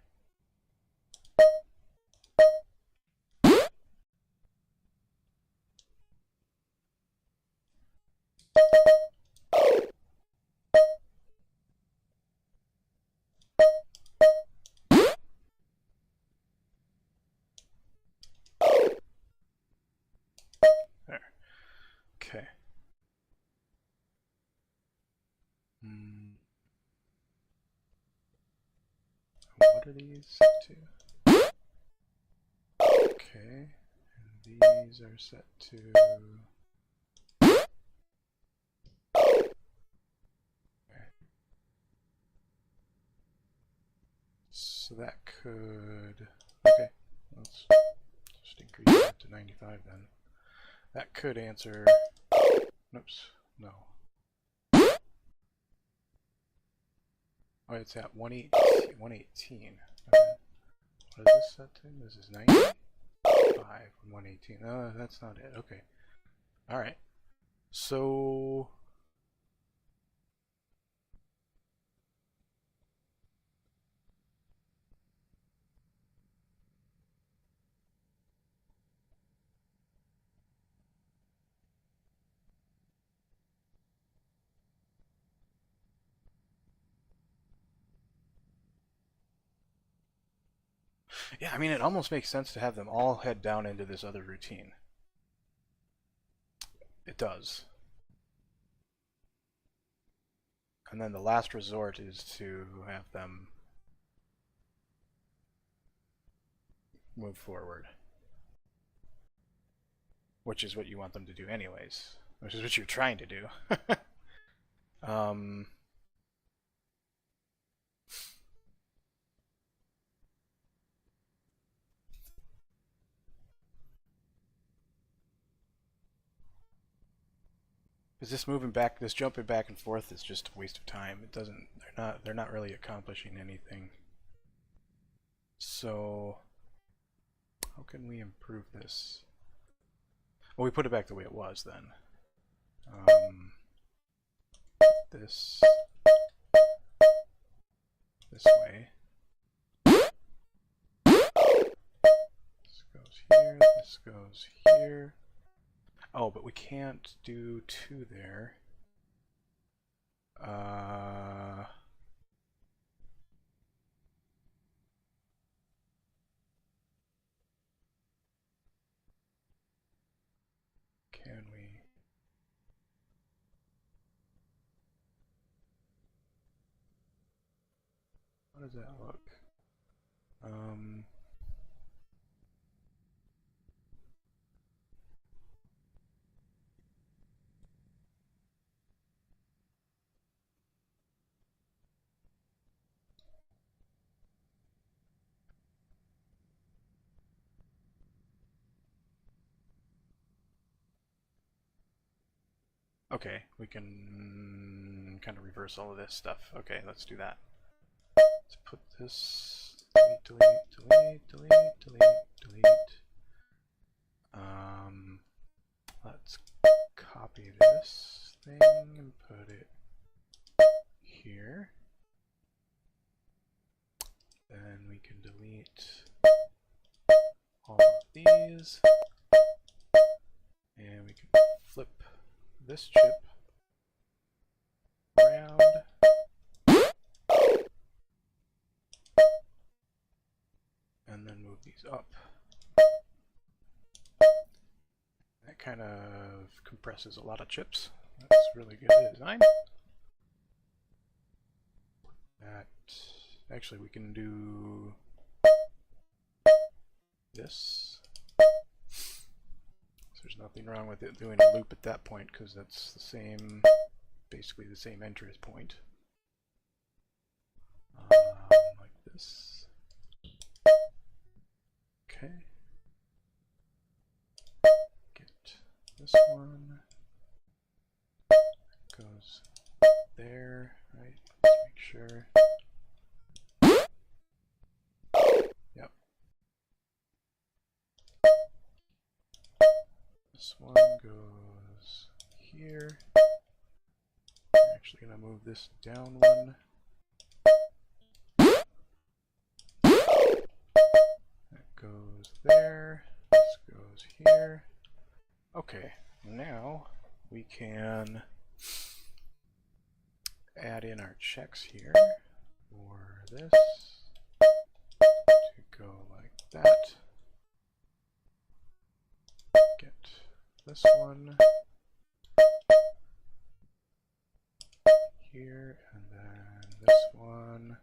There. Okay. What are these set to? Okay. And these are set to... Okay. So that could... Okay. Let's just increase that to 95 then. That could answer... Oops. No. Oh, it's at 118. 118. Okay. What is this set to? This is 95 and 118. That's not it. Okay. Alright. So... Yeah, I mean, it almost makes sense to have them all head down into this other routine. It does. And then the last resort is to have them move forward. Which is what you want them to do anyways. Which is what you're trying to do. Because this moving back, this jumping back and forth is just a waste of time. It doesn't, they're not really accomplishing anything. So, how can we improve this? Well, we put it back the way it was then. This way. This goes here, this goes here. Oh, but we can't do 2 there. Can we? How does that look? Okay, we can kind of reverse all of this stuff. Okay, let's do that. Let's put this, delete, delete, delete. Let's copy this thing and put it here. Then we can delete all of these. And we can flip this chip around. And then move these up. That kind of compresses a lot of chips. That's really good design. That, actually we can do this. So There's nothing wrong with it doing a loop at that point because that's the same, basically the same entrance point. Like this. Okay. Get this one. Goes there, right? Let's make sure. Yep. This one goes here. I'm actually going to move this down one. That goes there. This goes here. Okay, now we can add in our checks here for this to go like that. Get this one here, and then this one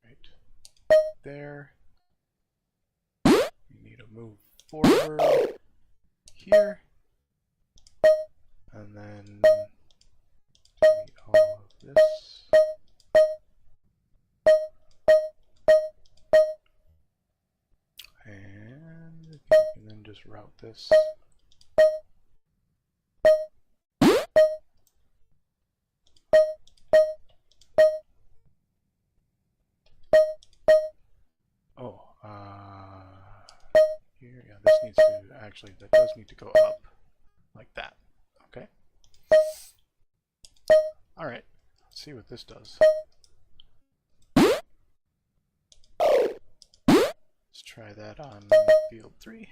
right there. We need to move forward here, and then delete all of this. And you can then just route this. Oh, here, yeah, this needs to, actually, that does need to go up, like that, okay? Alright, let's see what this does. Let's try that on field 3.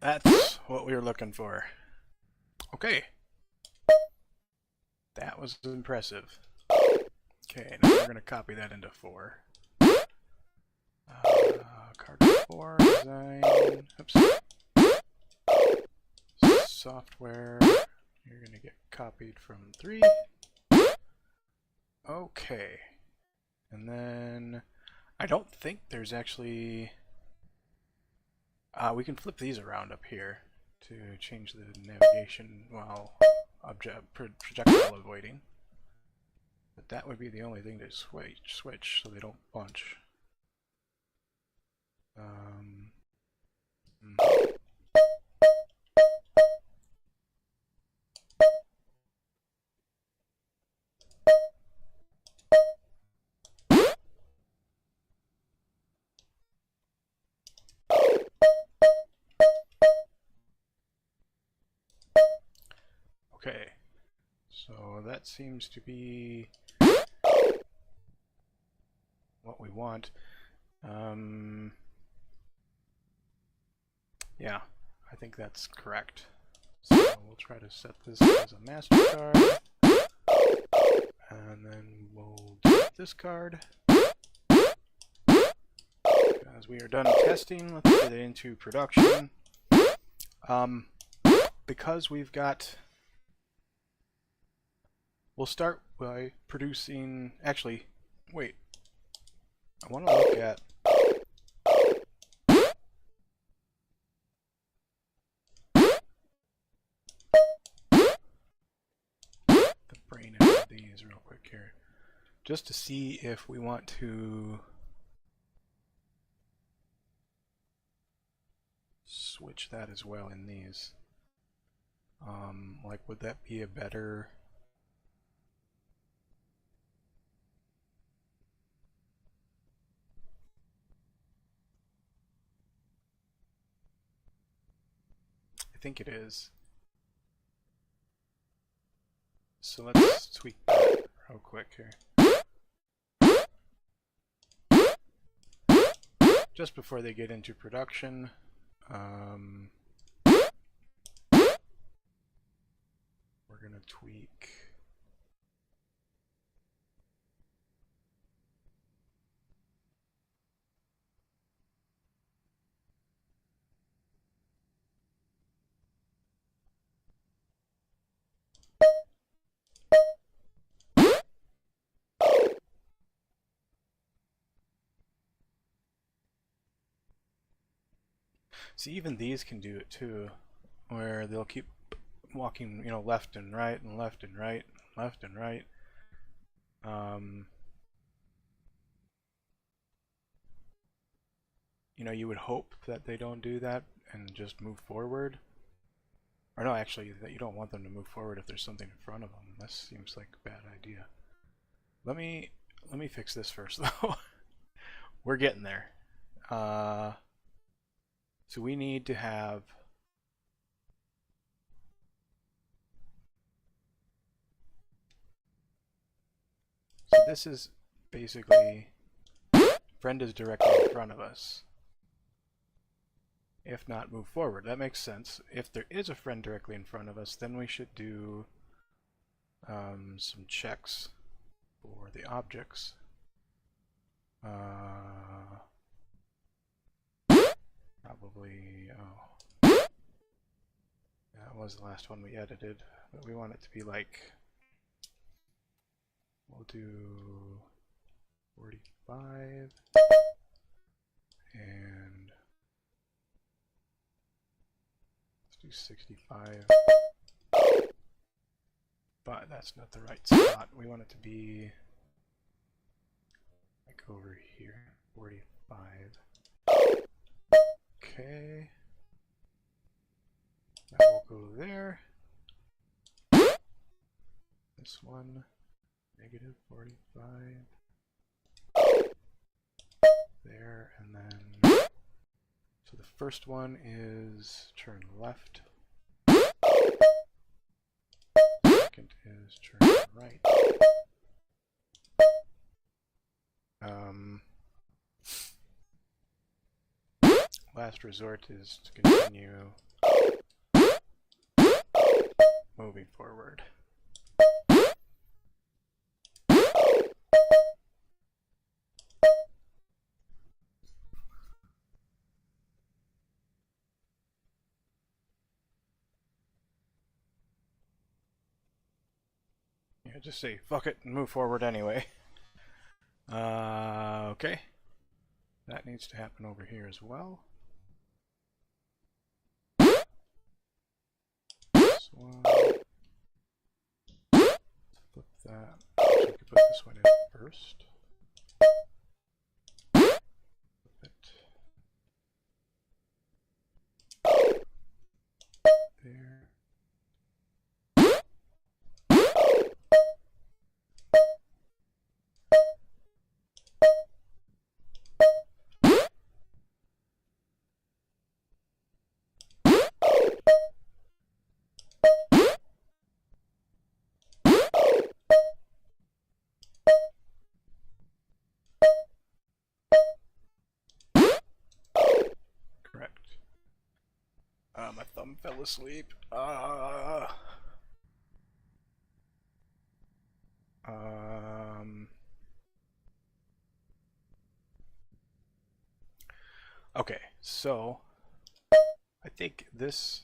That's what we were looking for. Okay. That was impressive. Okay, now we're going to copy that into 4. Card 4, design, oops. Software, you're going to get copied from 3. Okay. And then, I don't think there's actually... we can flip these around up here to change the navigation while projectile avoiding. But that would be the only thing to switch so they don't bunch. Okay, so that seems to be what we want. Yeah, I think that's correct. So we'll try to set this as a MasterCard, and then we'll delete this card. As we are done testing, let's get it into production. Because we've got we'll start by producing, actually, wait, I want to look at the brain of these real quick here, just to see if we want to switch that as well in these. Like, would that be a better... I think it is. So let's tweak that real quick here. Just before they get into production, we're going to tweak see, even these can do it too, where they'll keep walking, you know, left and right and left and right, left and right. You know, you would hope that they don't do that and just move forward. Or no, actually, that you don't want them to move forward if there's something in front of them. This seems like a bad idea. Let me fix this first, though. We're getting there. So we need to have so this is basically friend is directly in front of us. If not, move forward. That makes sense. If there is a friend directly in front of us, then we should do some checks for the objects. Probably, oh, that was the last one we edited, but we want it to be like, we'll do 45 and let's do 65, but that's not the right spot. We want it to be like over here, 45. Okay, that will go there. This one, negative 45. There, and then, so the first one is turn left. Second is turn right. Last resort is to continue moving forward. Yeah, just say fuck it and move forward anyway. Okay. That needs to happen over here as well. This one. Flip that. Actually, we could put this one in first. Flip it. There. My thumb fell asleep. Okay, so I think this.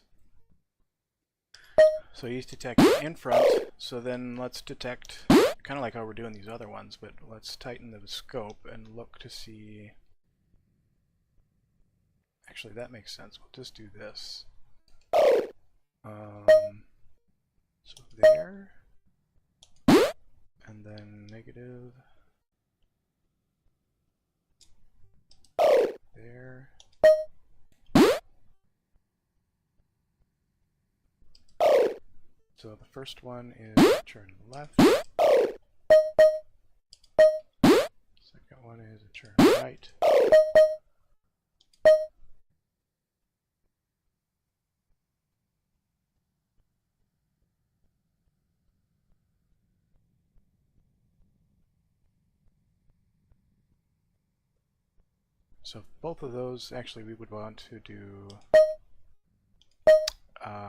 So he's detected in front. So then let's detect, kind of like how we're doing these other ones, but let's tighten the scope and look to see. Actually, that makes sense. We'll just do this. So there, and then negative, there. So the first one is turn left. Second one is a turn right. So both of those, actually, we would want to do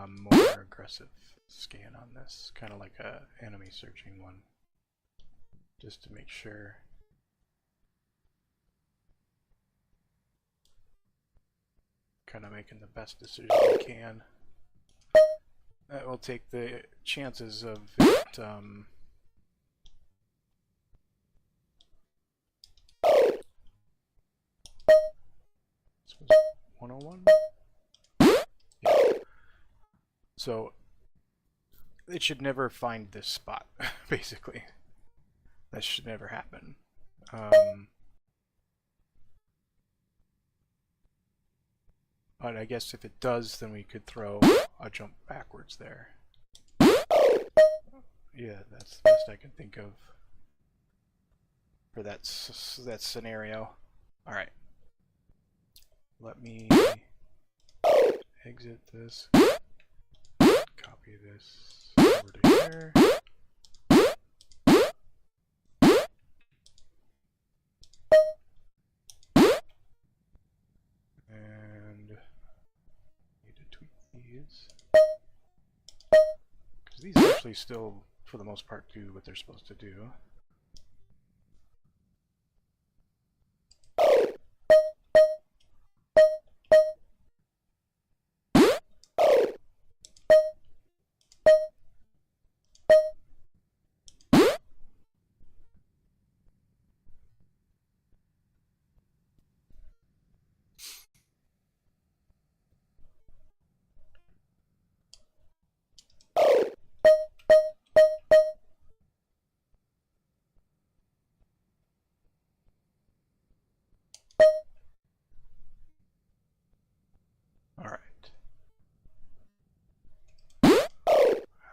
more aggressive scan on this, kind of like a enemy searching one, just to make sure. Kind of making the best decision we can. That will take the chances of it this was 101? Yeah. So it should never find this spot, basically. That should never happen. But I guess if it does, then we could throw a jump backwards there. Yeah, that's the best I can think of for that scenario. All right. Let me exit this. Copy this over to here. And need to tweak these. Because these actually still, for the most part, do what they're supposed to do.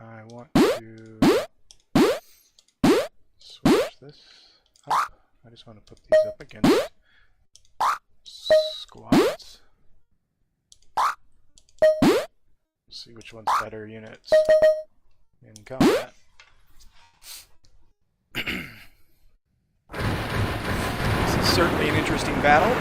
I want to switch this up. I just want to put these up against squads. See which one's better units in combat. This is certainly an interesting battle.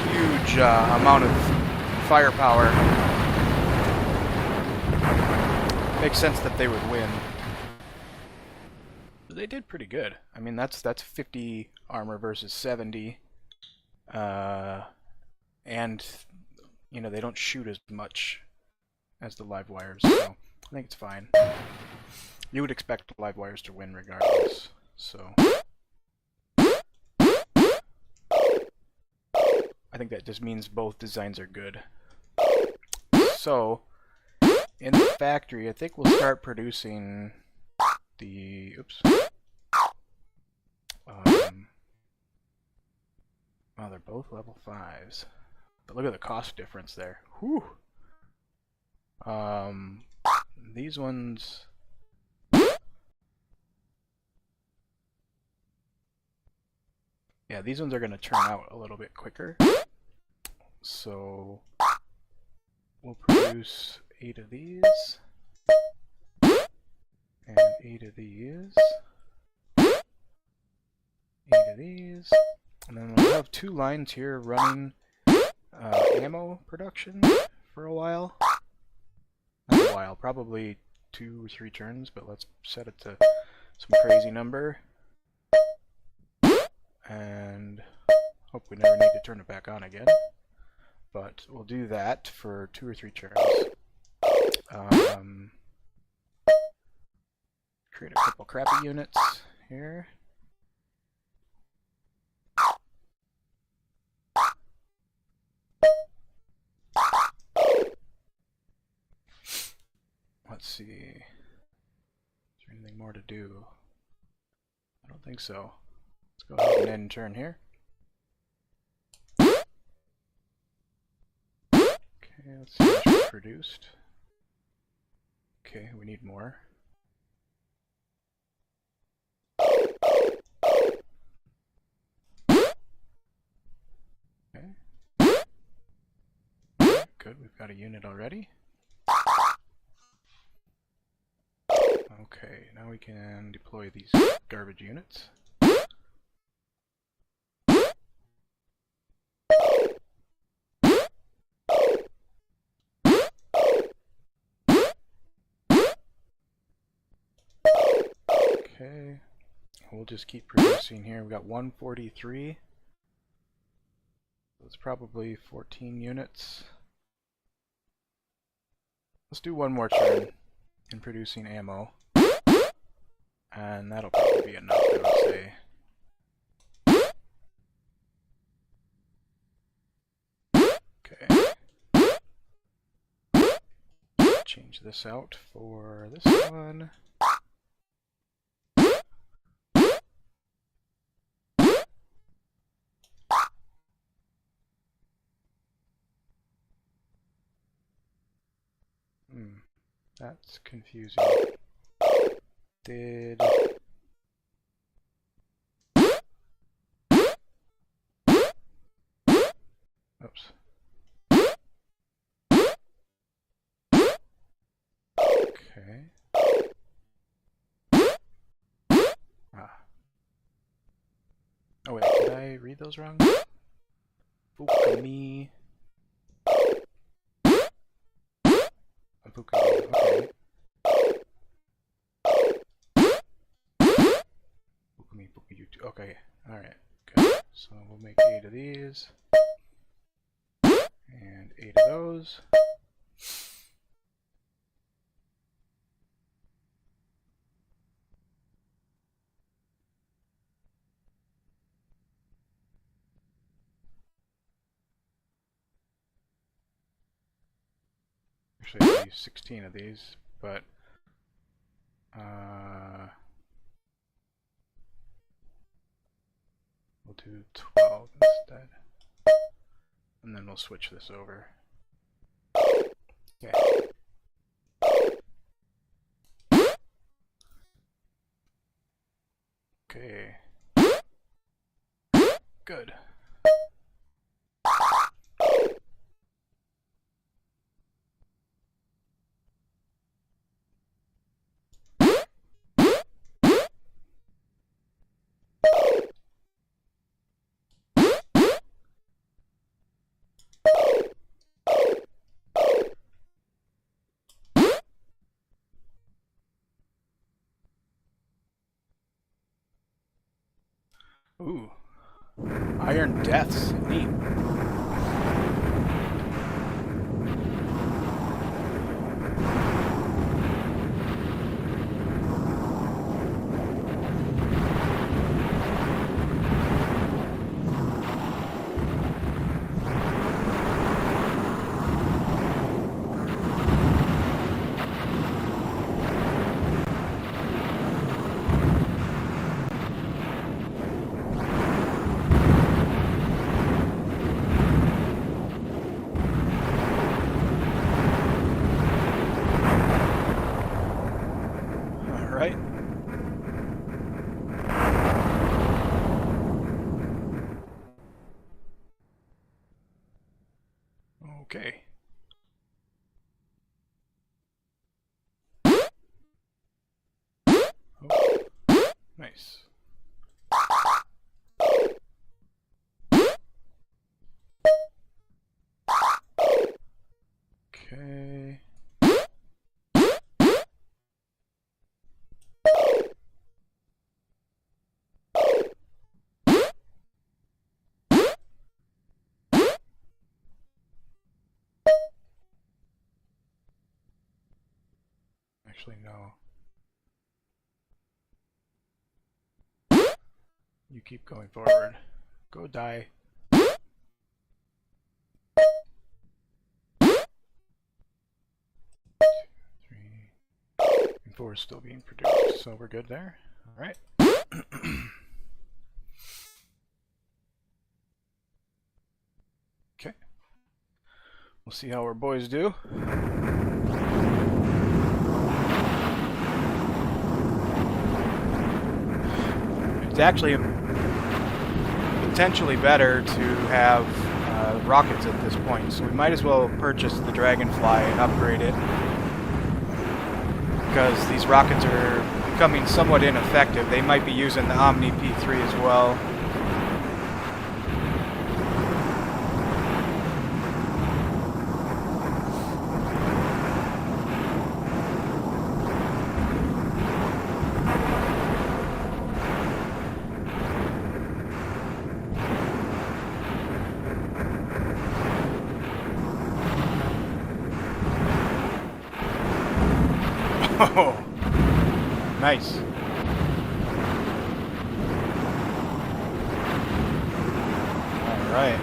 huge amount of firepower. Makes sense that they would win. They did pretty good. I mean, that's 50 armor versus 70, and you know they don't shoot as much as the live wires, so I think it's fine. You would expect live wires to win regardless, so I think that just means both designs are good. So in the factory, I think we'll start producing the well, they're both level 5s, but look at the cost difference there. Whew. These ones, yeah, these ones are going to turn out a little bit quicker. So we'll produce 8 of these, and 8 of these, 8 of these, and then we'll have 2 lines here running ammo production for a while. Not a while, probably 2 or 3 turns, but let's set it to some crazy number. And hope we never need to turn it back on again. But we'll do that for 2 or 3 turns. Create a couple crappy units here. Let's see. Is there anything more to do? I don't think so. Let's go ahead and end turn here. Okay, let's see what we produced. Okay, we need more. Okay. Good, we've got a unit already. Okay, now we can deploy these garbage units. Okay, we'll just keep producing here. We've got 143. That's probably 14 units. Let's do one more turn in producing ammo. And that'll probably be enough, I would say. Okay. Change this out for this one. That's confusing. Did... Oops. Okay. Oh wait, did I read those wrong? Fukami. Fukami, okay. Okay, alright, good. So we'll make 8 of these, and 8 of those. Actually, I'll use 16 of these, but we'll do 12 instead. And then we'll switch this over. Okay. Okay. Good. Ooh. Iron Deaths. Neat. Right. Okay. Oh, nice. Okay. Actually, no. You keep going forward. Go die. 3 and 4 is still being produced, so we're good there. All right. Okay. We'll see how our boys do. It's actually potentially better to have rockets at this point, so we might as well purchase the Dragonfly and upgrade it, because these rockets are becoming somewhat ineffective. They might be using the Omni P3 as well. Oh, nice. All right.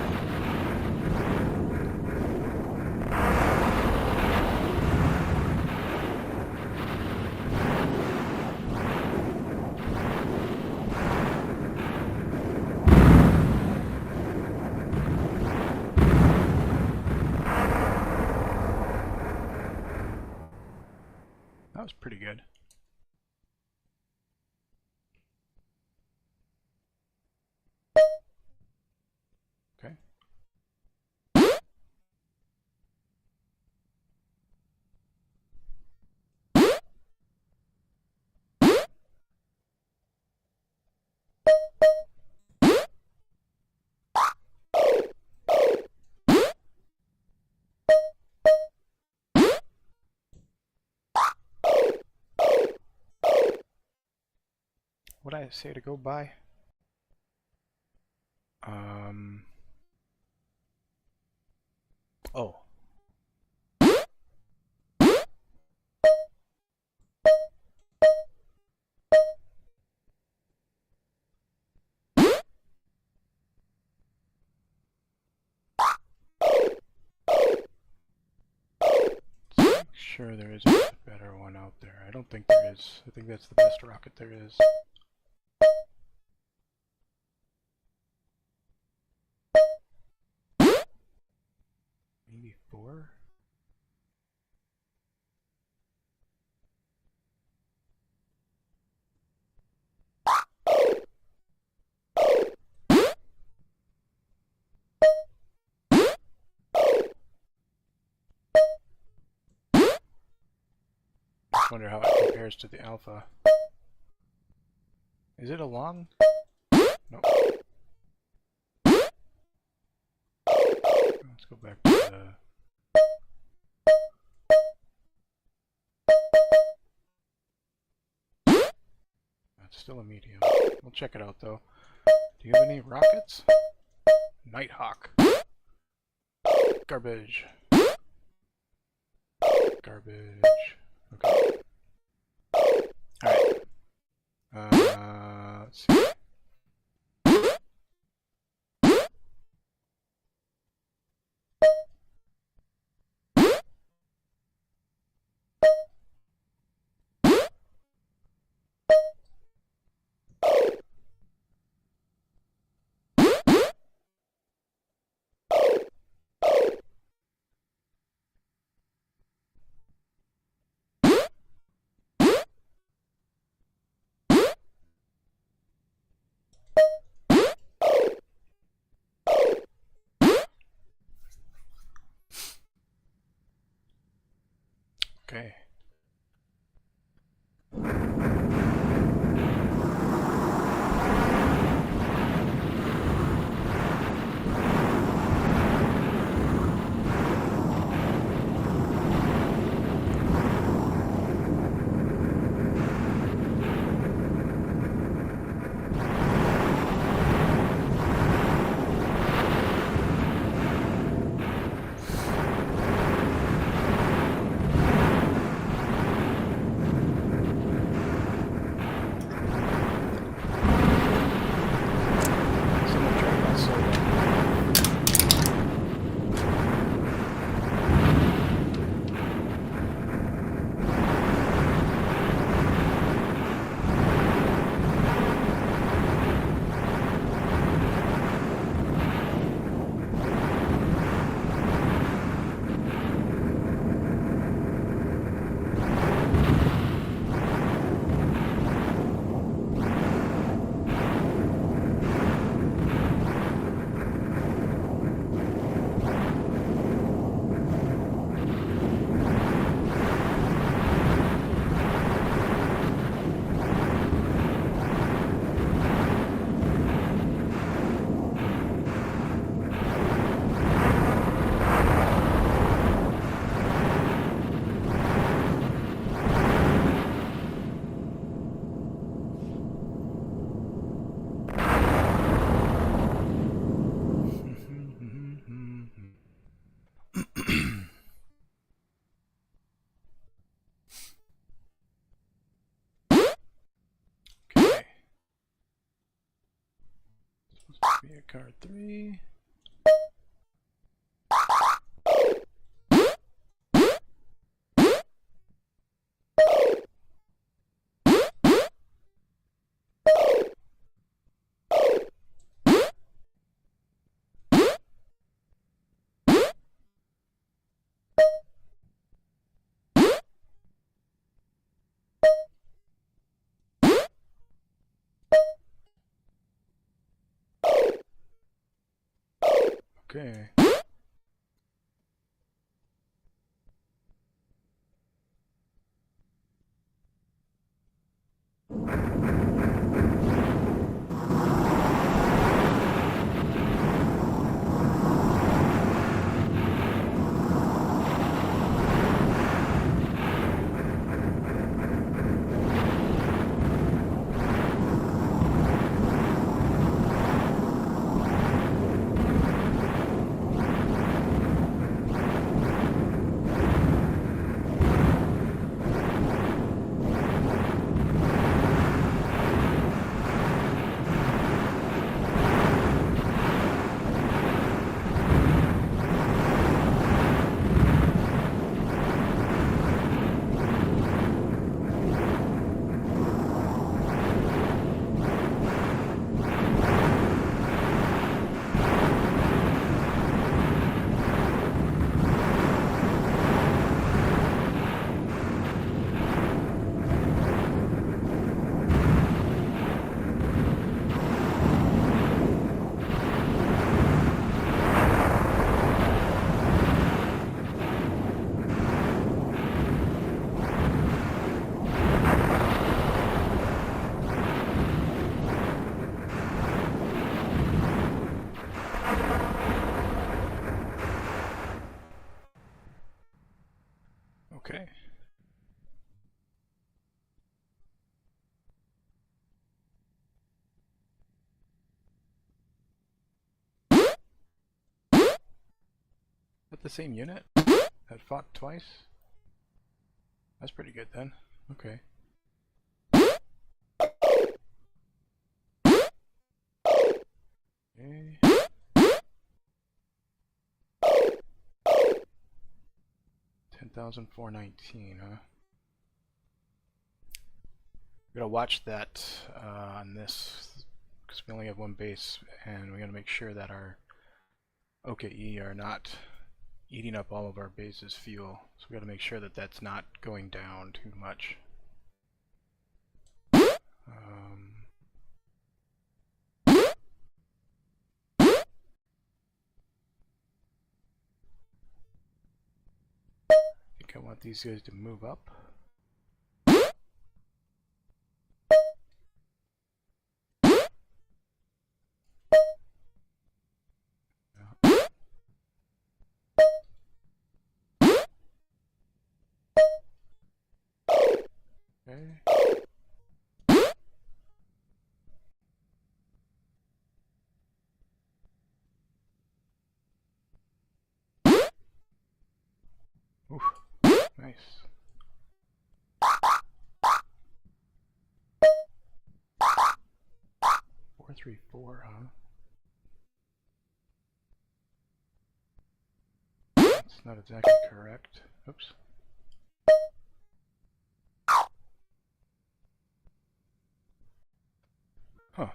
That was pretty good. Okay. What did I say to go buy? Oh. Make sure there is a better one out there. I don't think there is. I think that's the best rocket there is. Maybe 4? I wonder how it compares to the Alpha. Is it a long? No. Let's go back to the... It's still a medium. We'll check it out though. Do you have any rockets? Nighthawk. Garbage. Garbage. Okay. Alright. Let's see. Okay. Be a card 3. Okay. Okay. with the same unit that fought twice? That's pretty good then. Okay. Okay. 10,419, huh? We gotta watch that on this, because we only have one base, and we gotta make sure that our OKE are not eating up all of our base's fuel. So we gotta make sure that that's not going down too much. I think I want these guys to move up. Okay. Oof, nice. Four, 3, 4, huh? That's not exactly correct. Oops. Huh.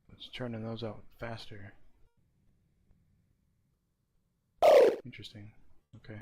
Let's churning those out faster. Interesting. Okay.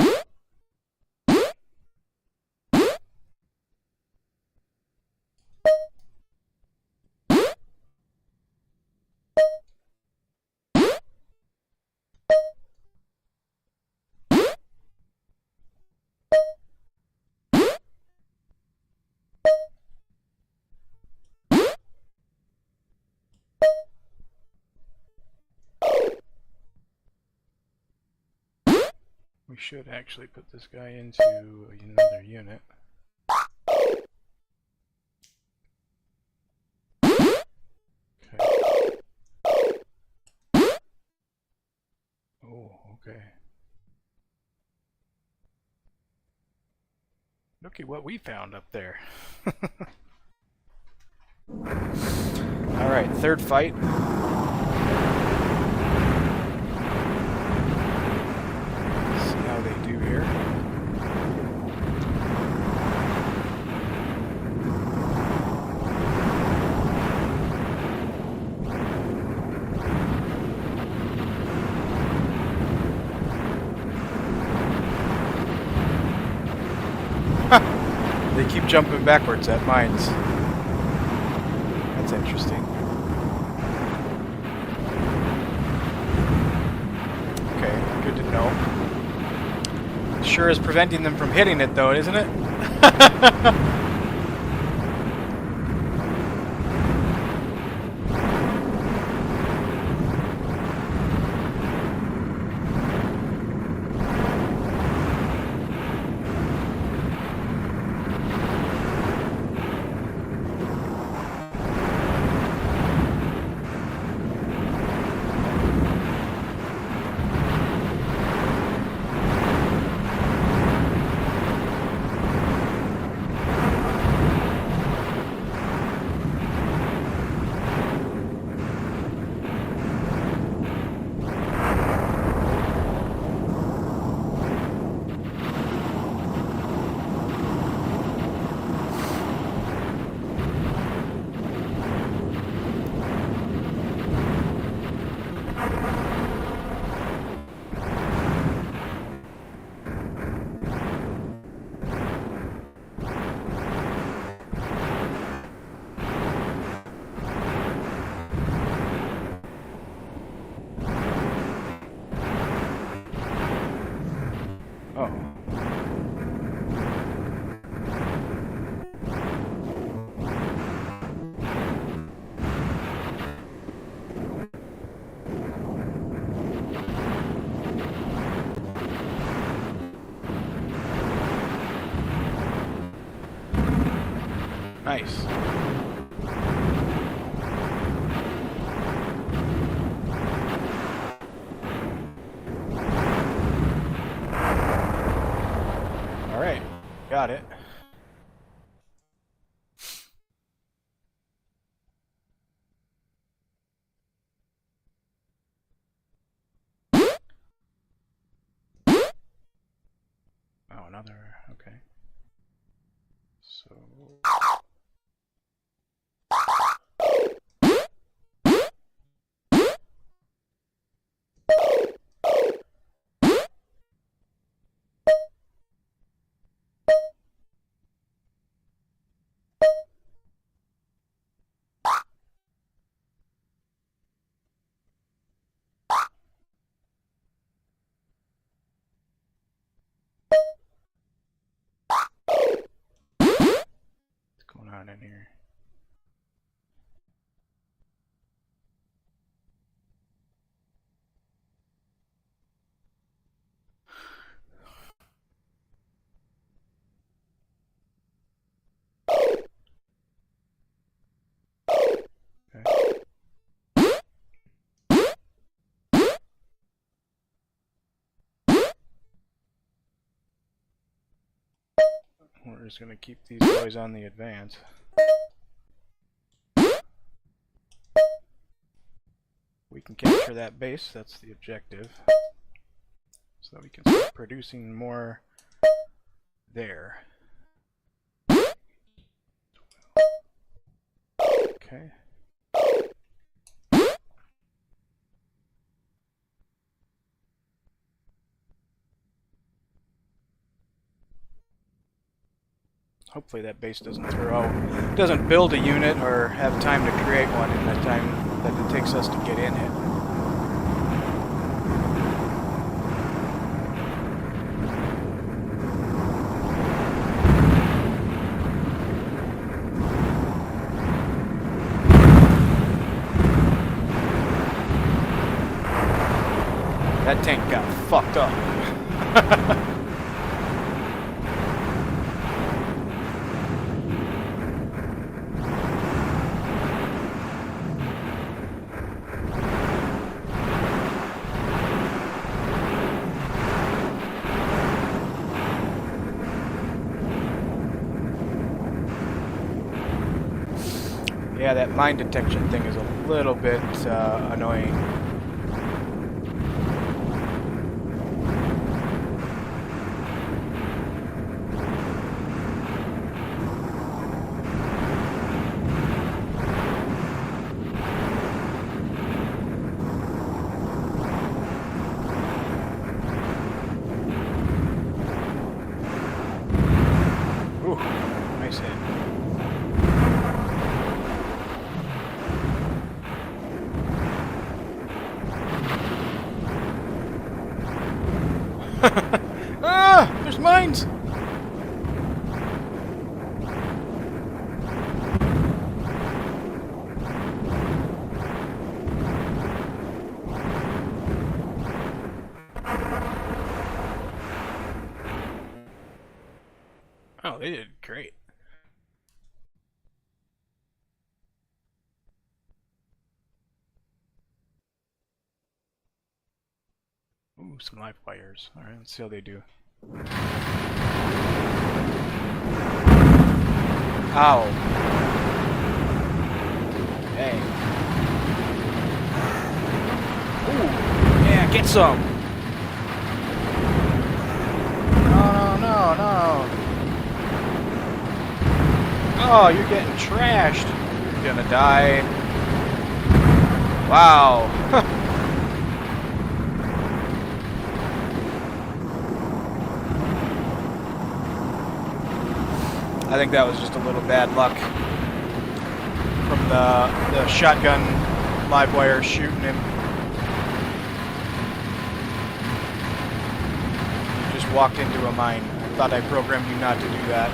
We should actually put this guy into another unit. Okay. Oh, okay. Look at what we found up there. Alright, third fight. They keep jumping backwards at mines. That's interesting. Okay, good to know. Sure is preventing them from hitting it though, isn't it? Nice. Alright, got it. Oh, another, okay. So... what's going on in here? We're just gonna keep these boys on the advance. We can capture that base, that's the objective. So that we can start producing more there. Okay. Hopefully that base doesn't doesn't build a unit or have time to create one in the time that it takes us to get in it. That tank got fucked up. Yeah, that mine detection thing is a little bit annoying. Ooh, nice hit. Ah! There's mines! Oh, they did great. Ooh, some live wires. Alright, let's see how they do. Ow. Hey. Ooh, yeah, get some! No, no, no, no. Oh, you're getting trashed. You're gonna die. Wow. I think that was just a little bad luck from the shotgun live wire shooting him. You just walked into a mine. I thought I programmed you not to do that.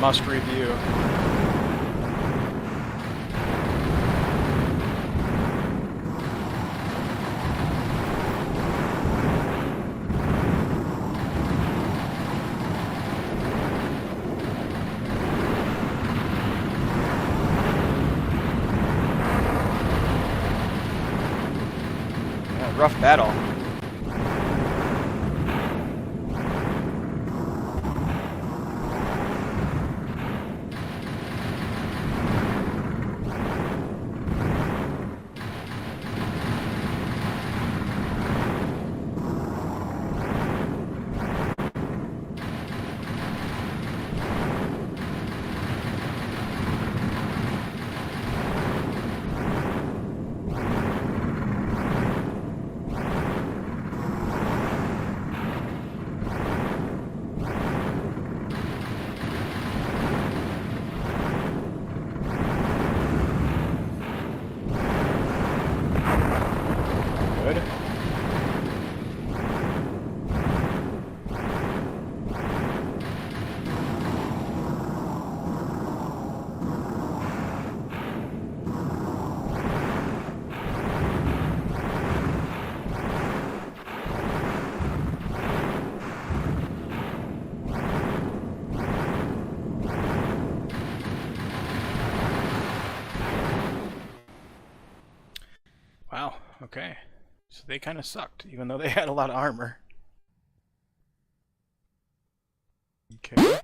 Must review. rough battle. Wow, okay. So they kind of sucked, even though they had a lot of armor. Okay.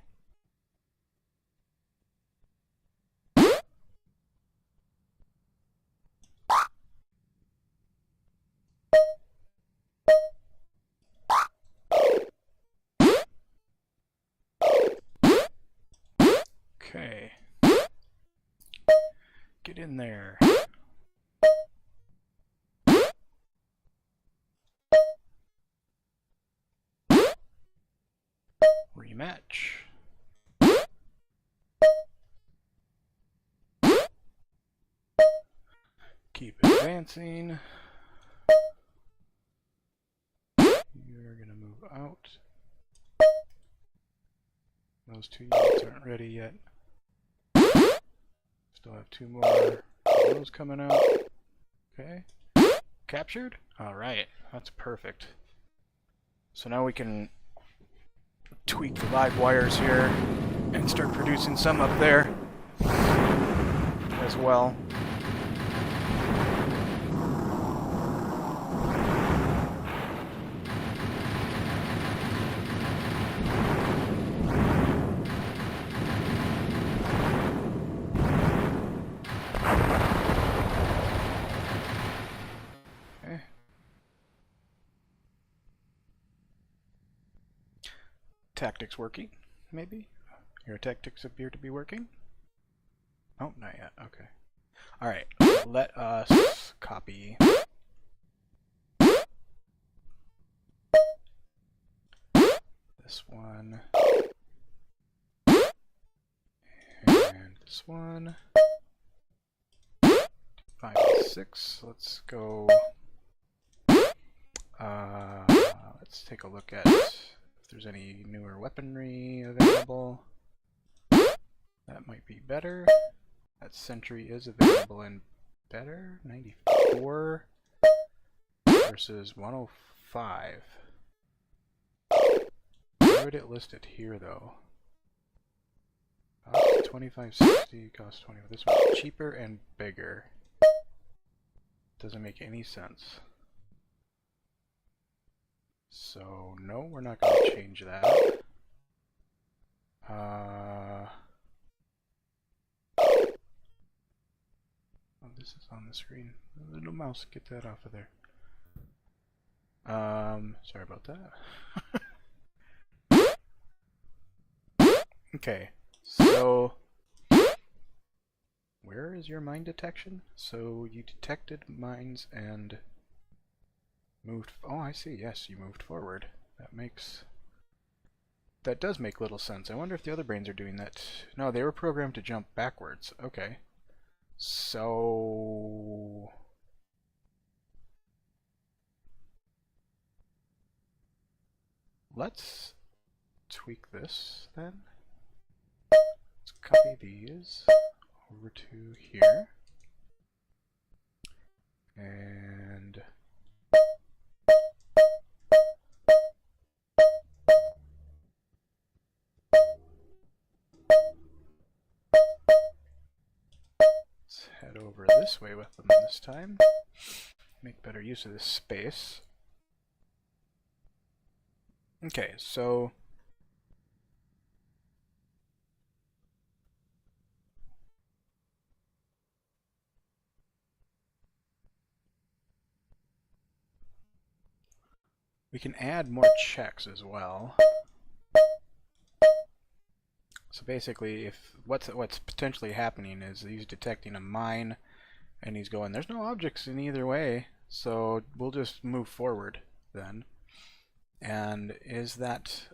Okay. Get in there. Rematch. Keep advancing. You're gonna move out. Those two units aren't ready yet. Still have two more of those coming out. Okay. Captured? Alright, that's perfect. So now we can tweak the live wires here and start producing some up there as well. Tactics working, maybe? Your tactics appear to be working? Oh, not yet. Okay. Alright, let us copy this one and this one. 5 and 6. Let's go. Let's take a look at if there's any newer weaponry available. That might be better. That sentry is available and better. 94 versus 105. Why would it list it here though? Cost 2560, cost 20. This one's cheaper and bigger. Doesn't make any sense. So no, we're not going to change that. Oh, this is on the screen. Little mouse, get that off of there. Sorry about that. Okay, so where is your mine detection? So you detected mines and moved. Oh, I see. Yes, you moved forward. That does make little sense. I wonder if the other brains are doing that. No, they were programmed to jump backwards. Okay. So let's tweak this then. Let's copy these over to here. And let's head over this way with them this time. make better use of this space. Okay, so we can add more checks as well. So basically, if what's potentially happening is he's detecting a mine, and he's going, there's no objects in either way, so we'll just move forward then. And does that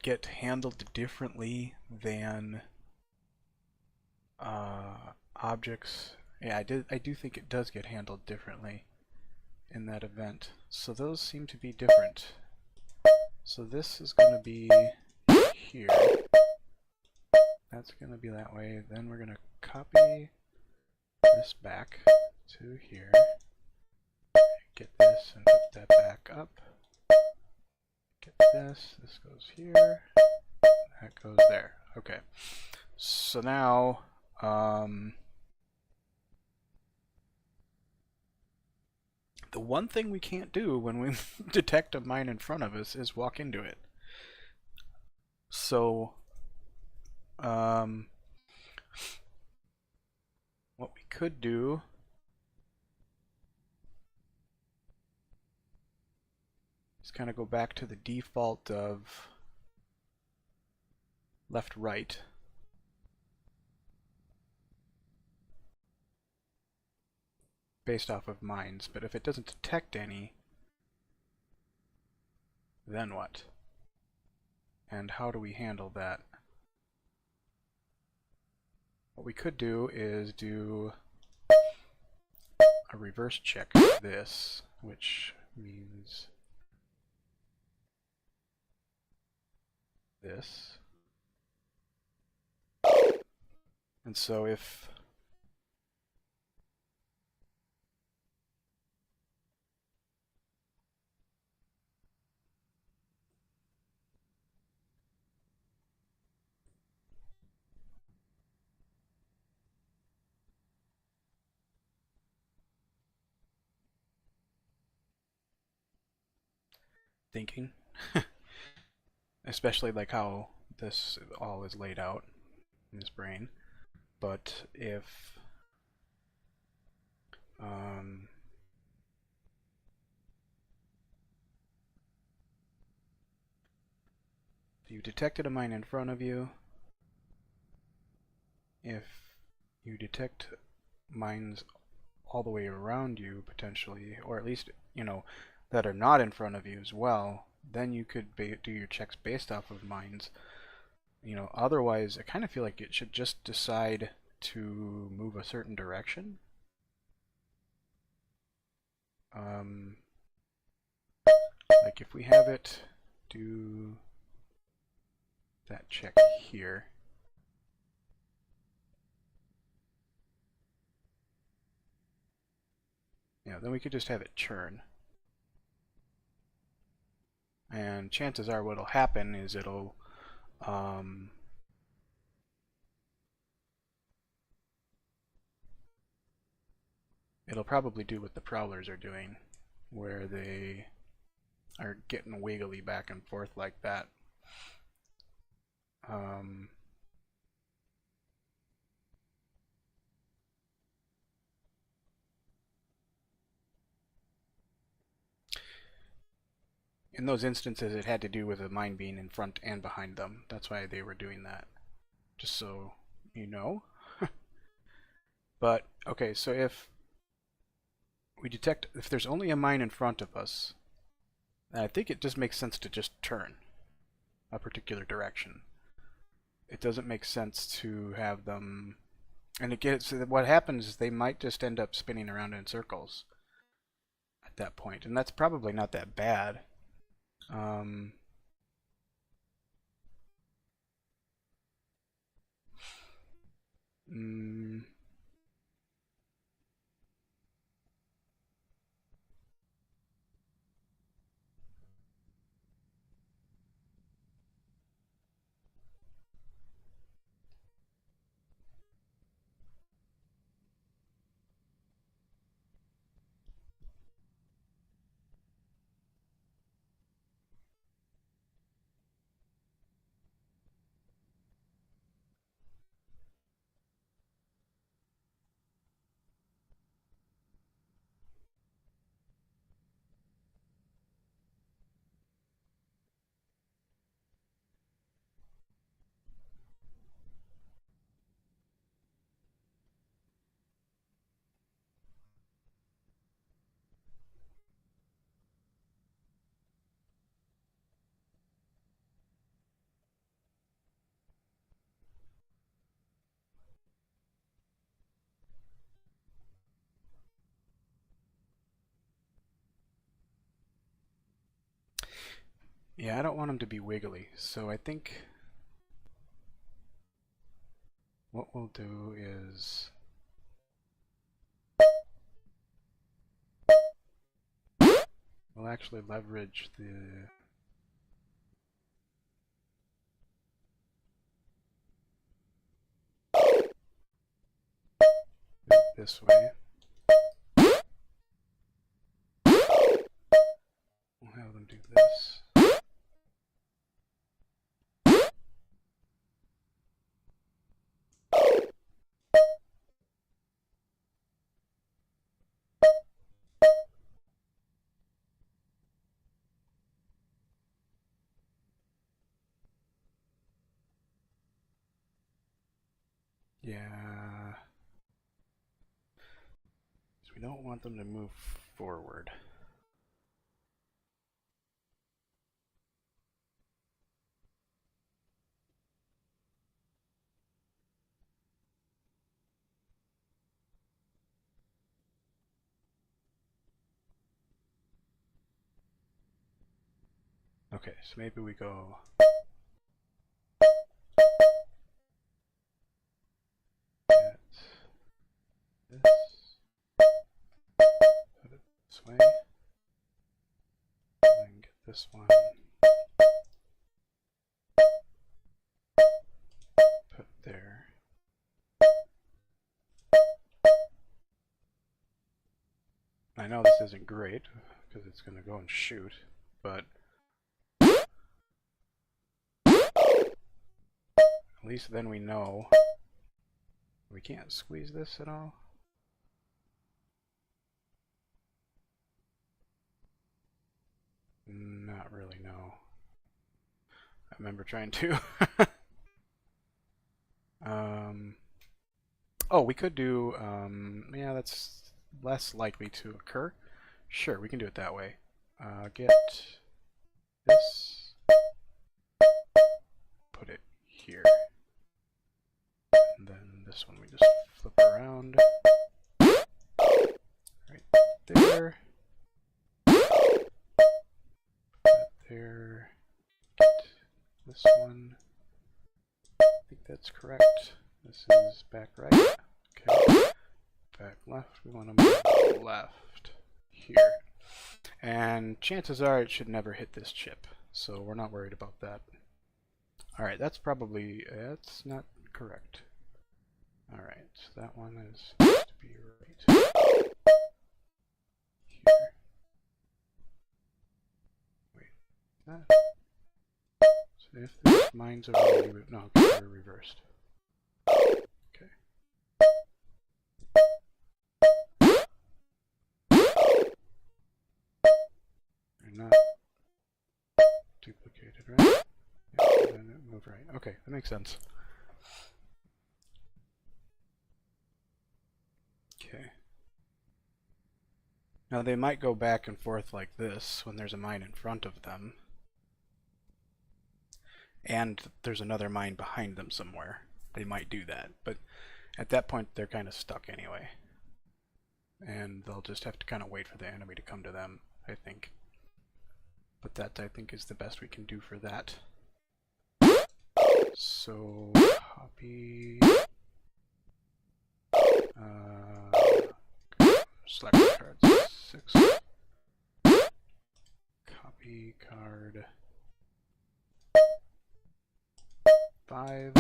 get handled differently than objects? Yeah, I do think it does get handled differently in that event. So those seem to be different. So this is going to be here. That's going to be that way. Then we're going to copy this back to here. Get this and put that back up. Get this. This goes here. That goes there. Okay. So now, the one thing we can't do when we detect a mine in front of us is walk into it. So, what we could do is kind of go back to the default of left-right. Based off of mines, but if it doesn't detect any, then what? And how do we handle that? What we could do is do a reverse check of this, which means this. And so if thinking, especially like how this all is laid out in his brain. But if you detected a mine in front of you, if you detect mines all the way around you potentially, or at least, you know, that are not in front of you as well, then you could do your checks based off of mines. You know, otherwise, I kind of feel like it should just decide to move a certain direction. Like if we have it do that check here, then we could just have it churn. And chances are what'll happen is it'll probably do what the prowlers are doing, where they are getting wiggly back and forth like that. In those instances, it had to do with a mine being in front and behind them. That's why they were doing that. Just so you know. But, okay, so if we detect, if there's only a mine in front of us, I think it just makes sense to just turn a particular direction. It doesn't make sense to have them, and it gets, what happens is they might just end up spinning around in circles at that point, and that's probably not that bad. Yeah, I don't want them to be wiggly, so I think what we'll do is we'll actually leverage this way. We'll have them do this. Yeah. So we don't want them to move forward. Okay, so maybe we go get this, put it this way, and then get this one, put there. I know this isn't great because it's going to go and shoot, but at least then we know. We can't squeeze this at all. Not really, no. I remember trying to. Oh, we could do, yeah, that's less likely to occur. Sure, we can do it that way. Get this, put it here. And then this one we just flip around. Right there. Put that there. Get this one. I think that's correct. This is back right. Okay. Back left. We want to move left here. And chances are it should never hit this chip. So we're not worried about that. Alright, that's not correct. Alright, so that one is supposed to be right here. Wait, that. So if this mine's over, no, they're reversed. Okay. They're not duplicated, right? Yeah, then it moved right. Okay, that makes sense. Okay. Now they might go back and forth like this when there's a mine in front of them. And there's another mine behind them somewhere. They might do that, but at that point they're kind of stuck anyway. And they'll just have to kind of wait for the enemy to come to them, I think. But that, I think, is the best we can do for that. So, copy... select cards 6. Copy card 5.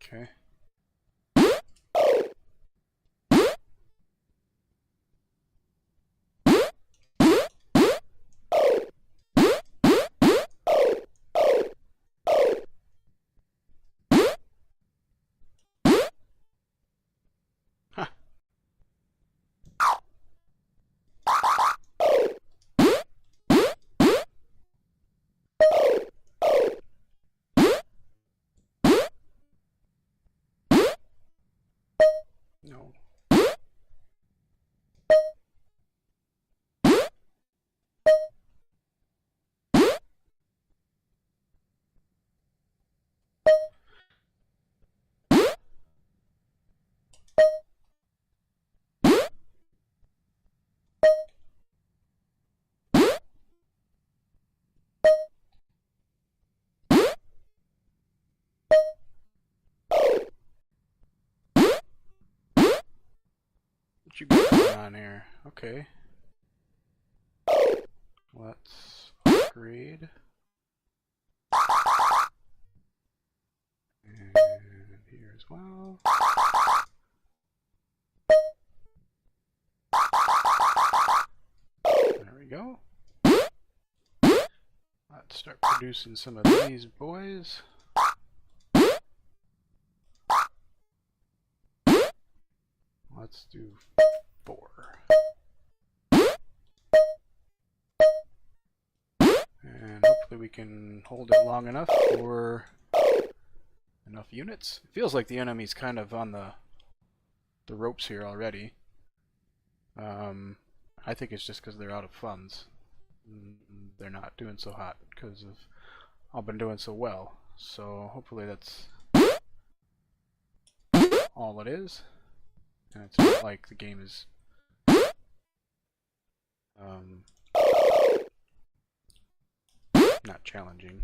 Okay. What you got going on here? Okay. Let's upgrade. And here as well. There we go. Let's start producing some of these boys. Let's do 4. And hopefully we can hold it long enough for enough units. It feels like the enemy's kind of on the ropes here already. I think it's just because they're out of funds. They're not doing so hot because of I've been doing so well. So hopefully that's all it is. And it's not like the game is not challenging.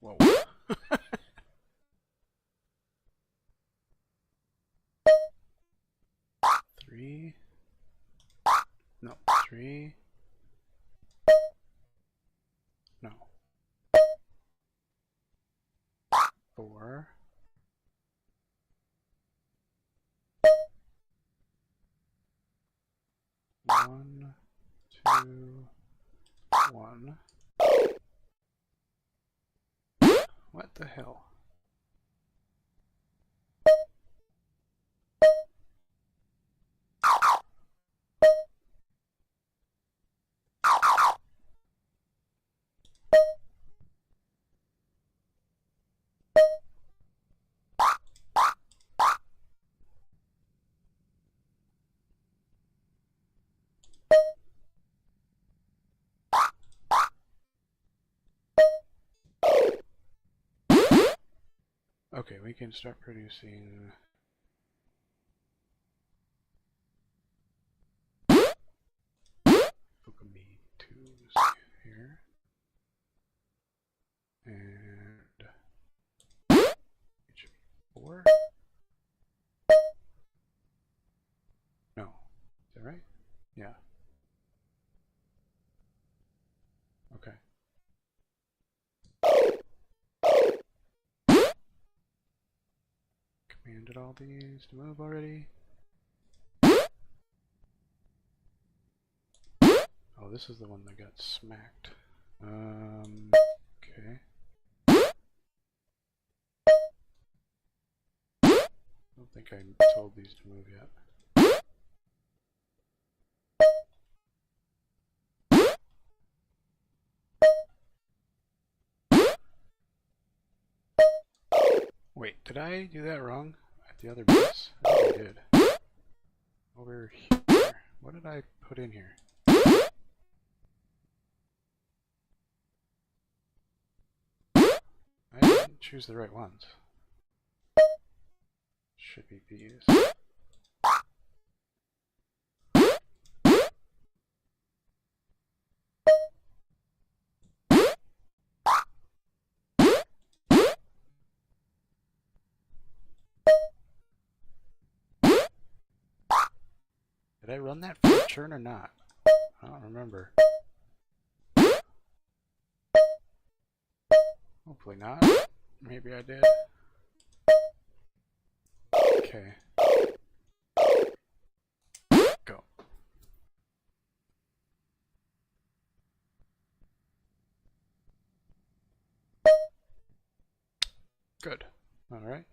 Whoa. 3. No, 3. No. 4. 1, 2, 1. What the hell? Okay, we can start producing Fukumi 2s here. And it should be 4. No. Is that right? Yeah. Okay. Commanded all these to move already. Oh, this is the one that got smacked. Okay. I don't think I told these to move yet. Wait, did I do that wrong at the other base? I think I did. Over here. What did I put in here? I didn't choose the right ones. Should be these. Did I run that for churn or not? I don't remember. Hopefully not. Maybe I did. Okay. Go. Good. All right.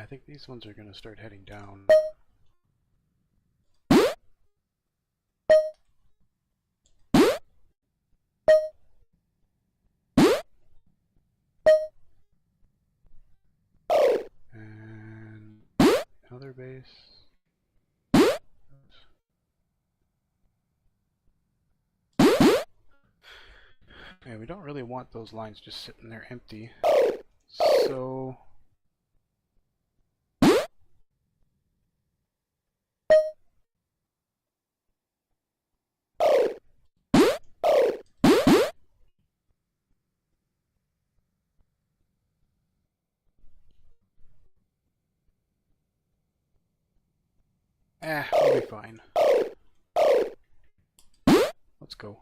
think these ones are going to start heading down. And another base. Okay, we don't really want those lines just sitting there empty. So we'll be fine. Let's go.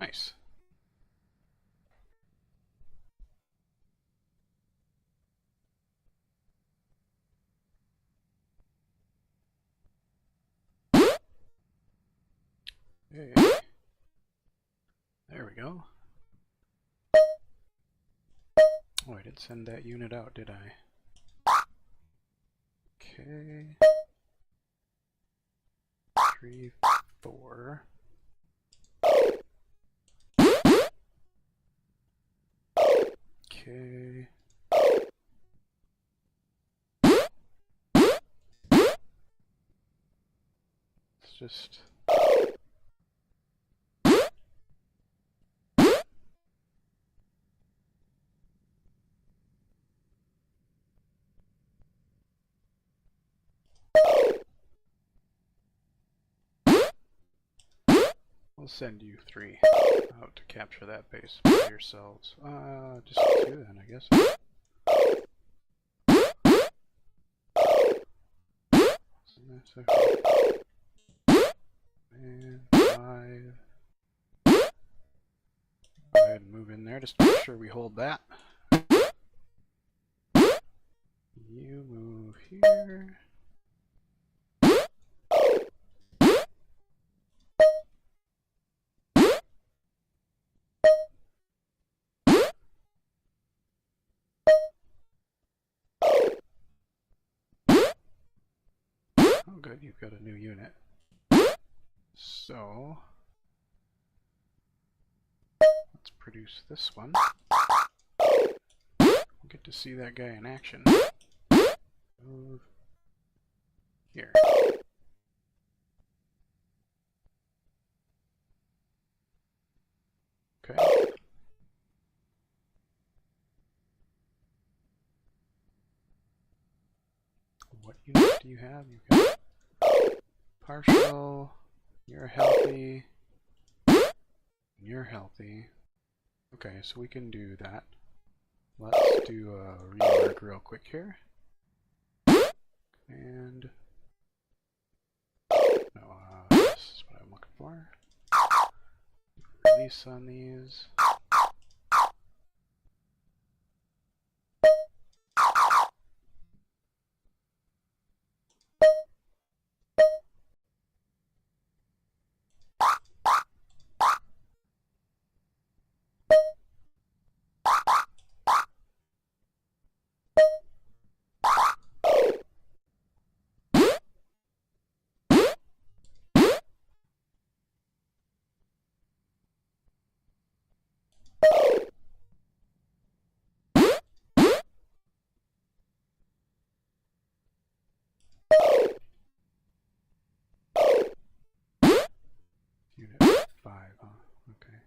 Nice. Hey. There we go. Oh, I didn't send that unit out, did I? Okay. 3, 4. Okay. Let's just... We'll send you 3 out to capture that base by yourselves. Just 2 then, I guess. And 5. Go ahead and move in there just to make sure we hold that. You move here. Oh good, you've got a new unit. So let's produce this one. We'll get to see that guy in action. Move here. Okay. What units do you have? You've got partial, you're healthy, you're healthy. Okay, so we can do that. Let's do a reorg real quick here. And no, this is what I'm looking for. Release on these. Unit 5, huh? Okay.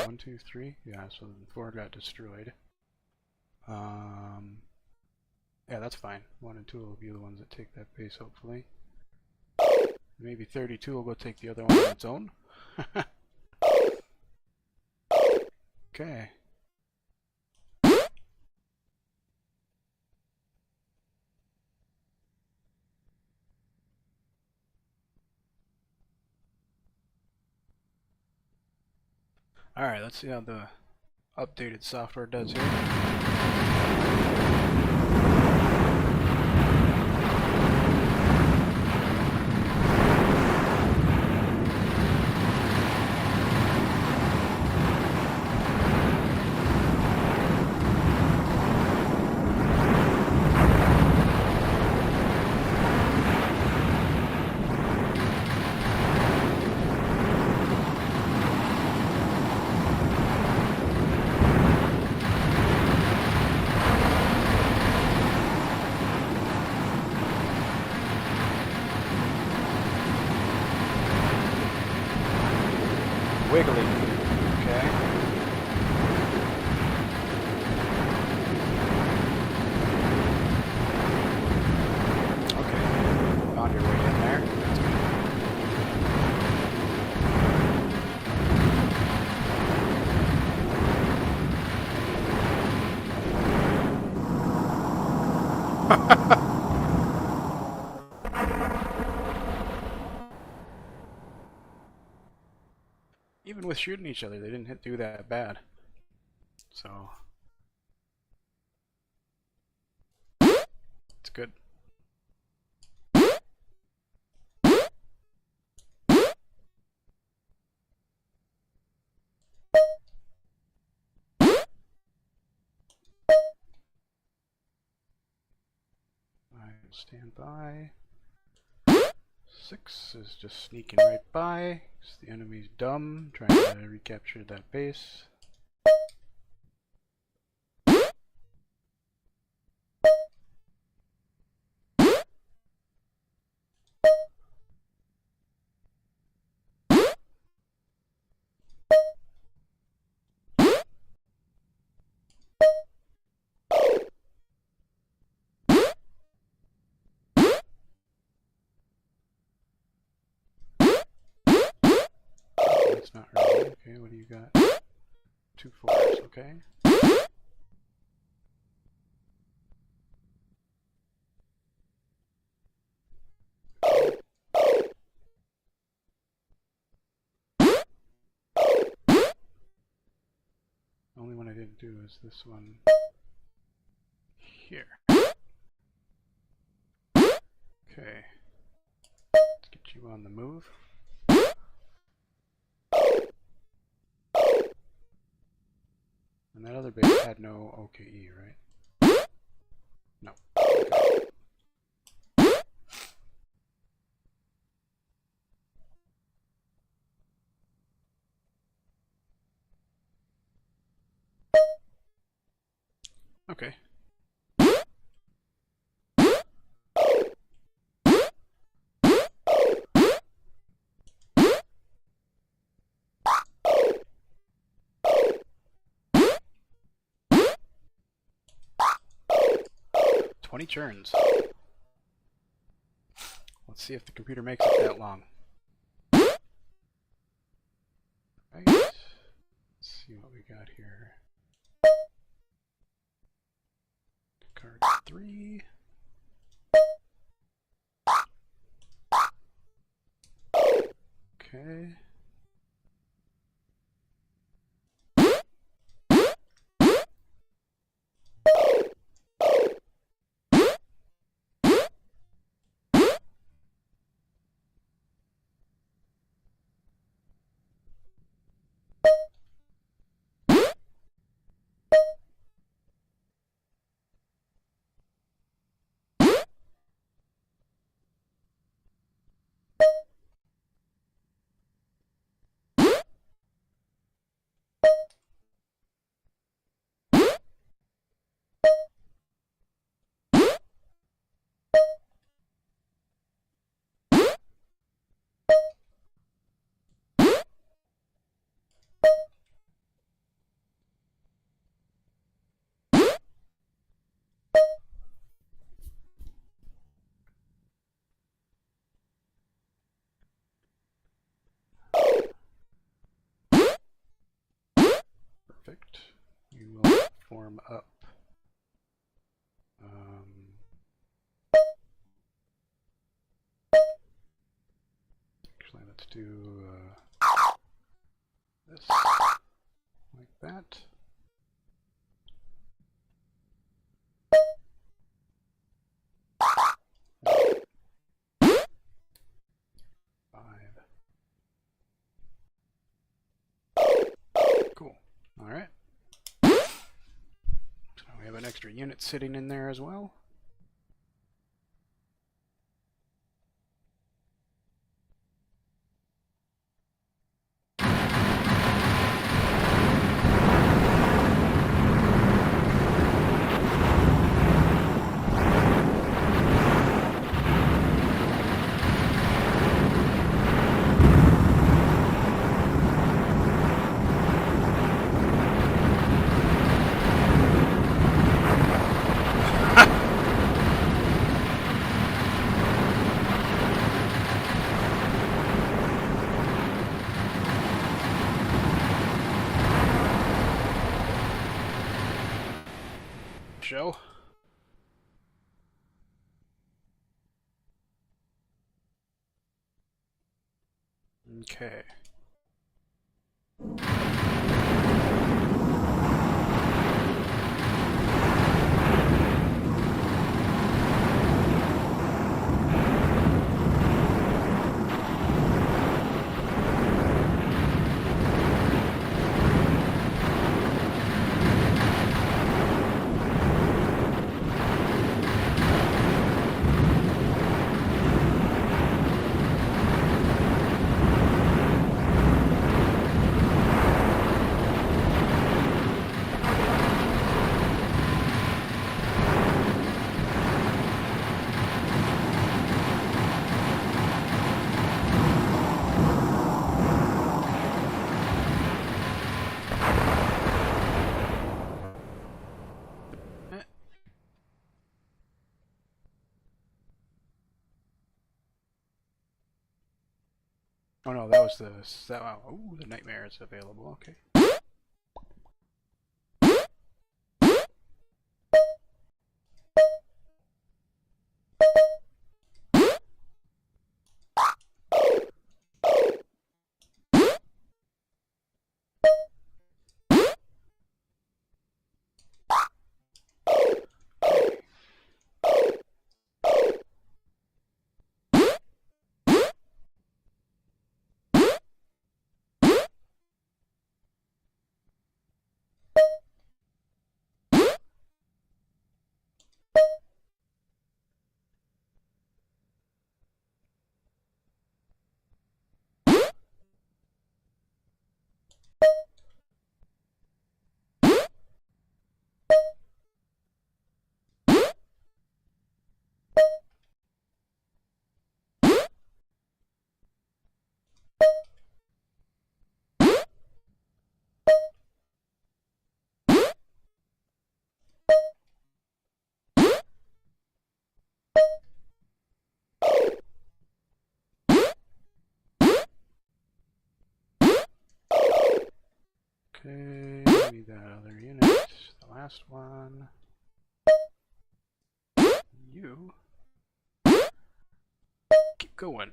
1, 2, 3. Yeah, so 4 got destroyed. Yeah, that's fine. 1 and 2 will be the ones that take that base, hopefully. Maybe 32 will go take the other one on its own. Okay. Alright, let's see how the updated software does here. Wiggly. Okay. Okay. Found your way in there. That's good. Even with shooting each other, they didn't do that bad. So it's good. I'll stand by. 6 is just sneaking right by. The enemy's dumb, trying to recapture that base. That's not right. Okay, what do you got? 2 4s, okay. do is this one here. Okay. Let's get you on the move. And that other base had no OKE, right? No. Okay. 20 turns. Let's see if the computer makes it that long. Right. Let's see what we got here. Card 3. Okay. Perfect. We will form up. Actually, let's do this like that. Cool. All right. So we have an extra unit sitting in there as well. Show. Okay. Oh no, that was the... Oh, the nightmare is available. Okay. see that other unit. The last one. You. Keep going.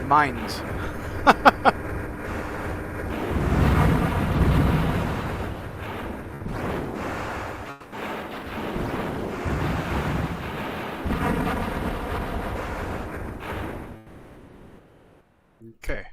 Mines. Okay.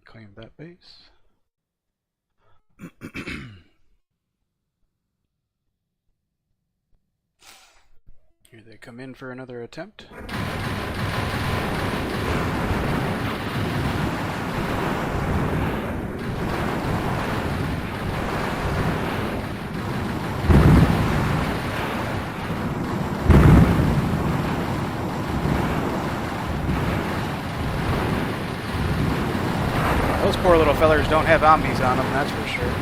Claim that base. Here they come in for another attempt. Those poor little fellers don't have zombies on them, that's for sure.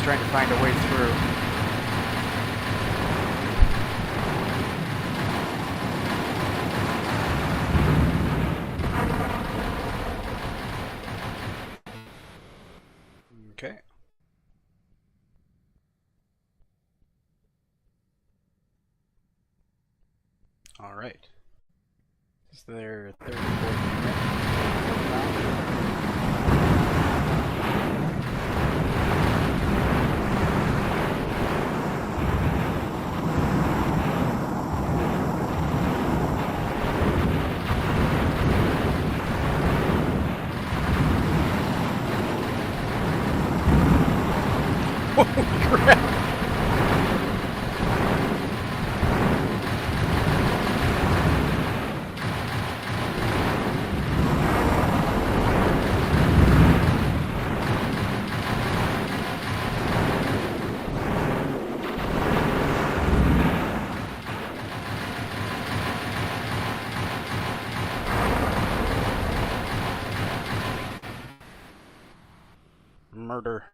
Trying to find a way through. Okay. All right. Is there a third or fourth unit? murder.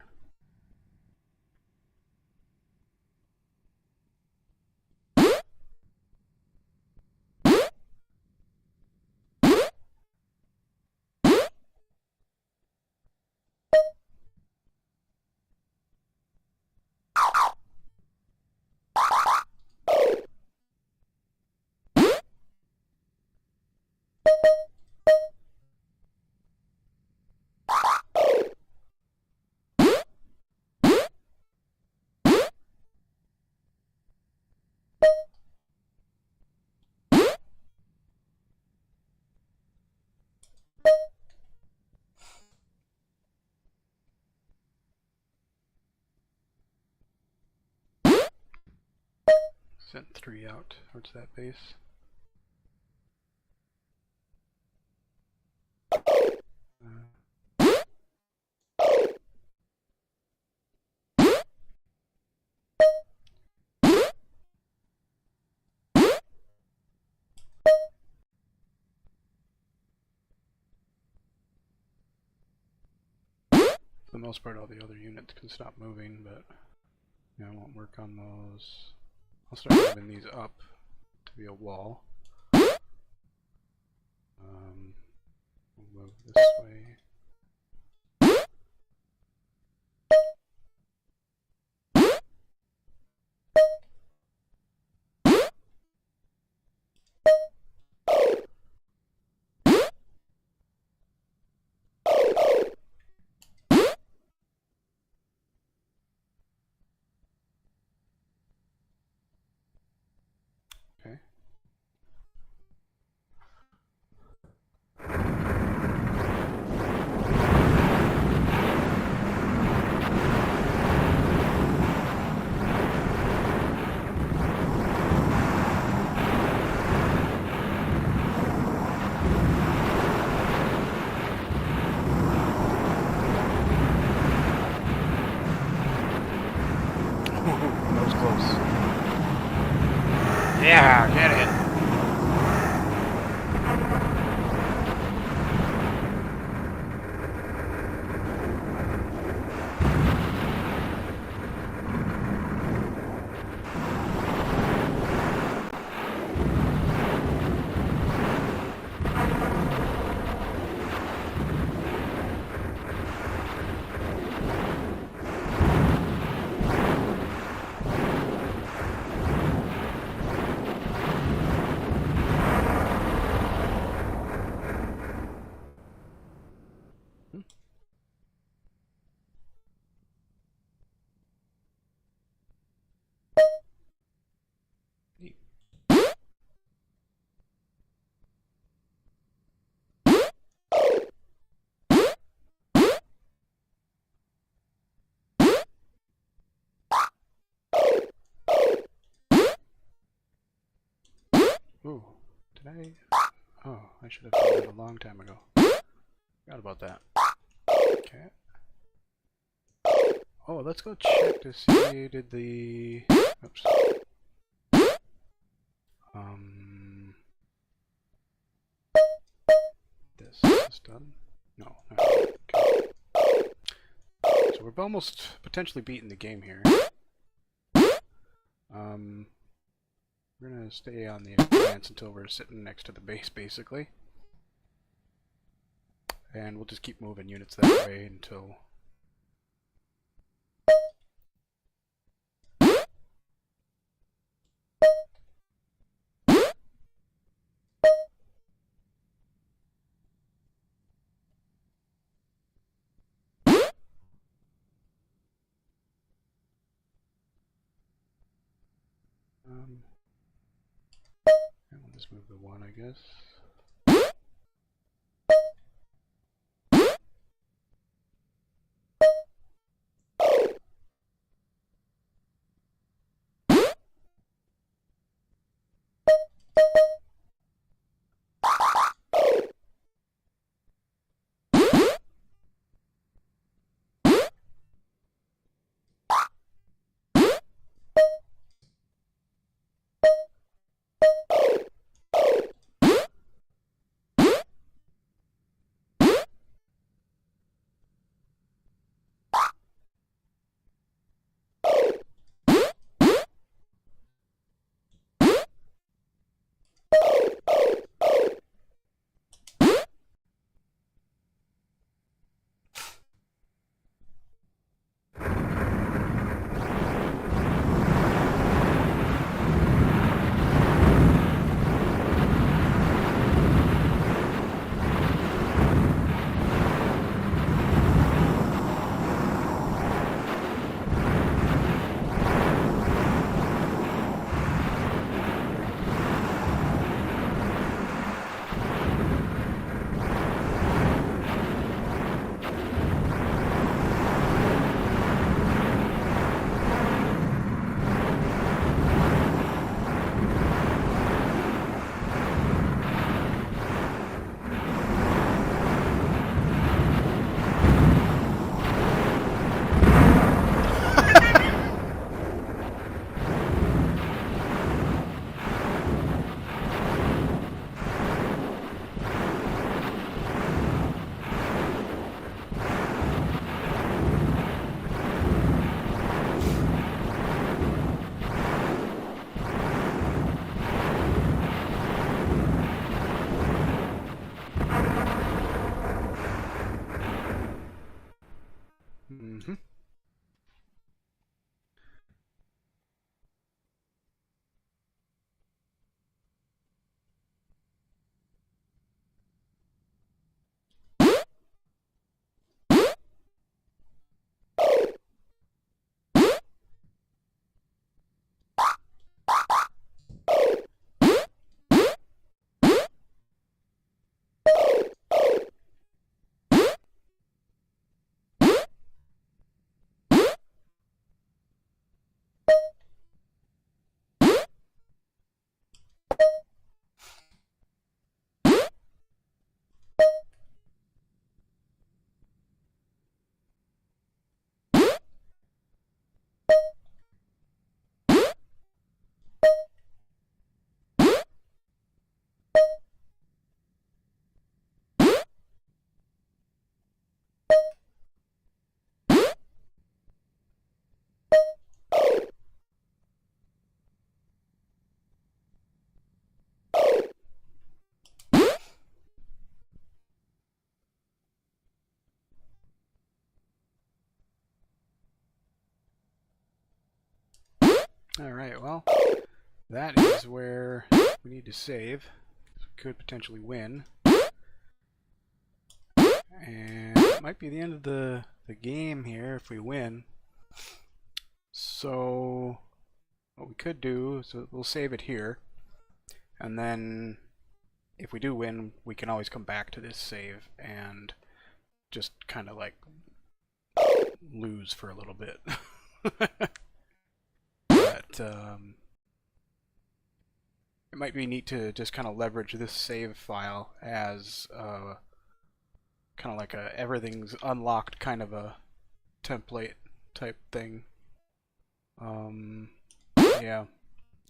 Sent 3 out towards that base. For the most part, all the other units can stop moving, but yeah, I won't work on those. I'll start moving these up to be a wall. We'll move this way. Okay. That was close. Yeah, get it. Ooh, did I? Oh, I should have done that a long time ago. Forgot about that. Okay. Oh, let's go check to see did the. Oops. This is done. No. Okay. So we're almost potentially beating the game here. We're gonna stay on the advance until we're sitting next to the base, basically. And we'll just keep moving units that way until... and we'll just move the 1, I guess. Alright, well, that is where we need to save. We could potentially win. And it might be the end of the game here if we win. So what we could do is we'll save it here. And then if we do win, we can always come back to this save and just kind of like lose for a little bit. But it might be neat to just kind of leverage this save file as kind of like a everything's unlocked kind of a template type thing. Yeah,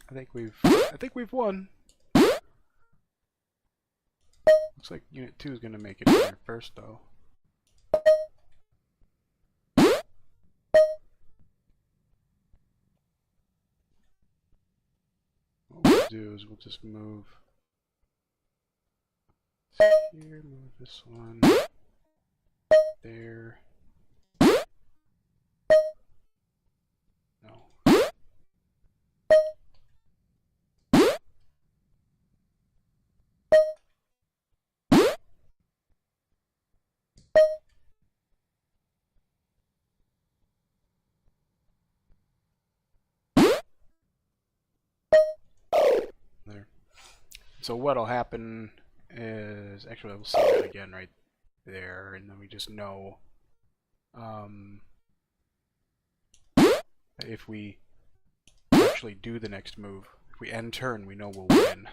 I think we've won. Looks like Unit 2 is going to make it here first, though. What we'll do is we'll just move here, move this one there. No. There. So what'll happen is, actually we'll see that again right there, and then we just know if we actually do the next move, if we end turn, we know we'll win.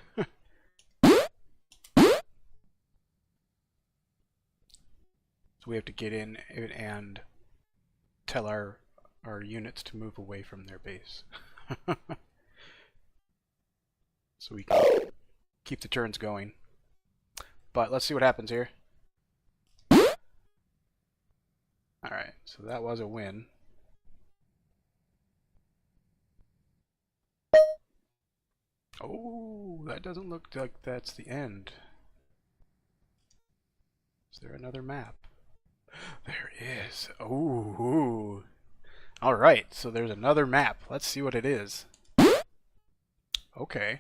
So we have to get in and tell our units to move away from their base. So we can keep the turns going. But let's see what happens here. Alright, so that was a win. Oh, that doesn't look like that's the end. Is there another map? There is. Oh. Alright, so there's another map. Let's see what it is. Okay.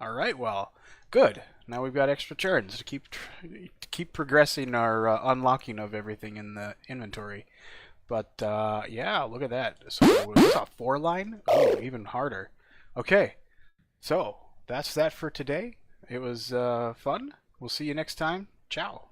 Alright, well, good. Now we've got extra turns to keep progressing our unlocking of everything in the inventory. But yeah, look at that. So it's a 4-line? Oh, even harder. Okay, so that's that for today. It was fun. We'll see you next time. Ciao.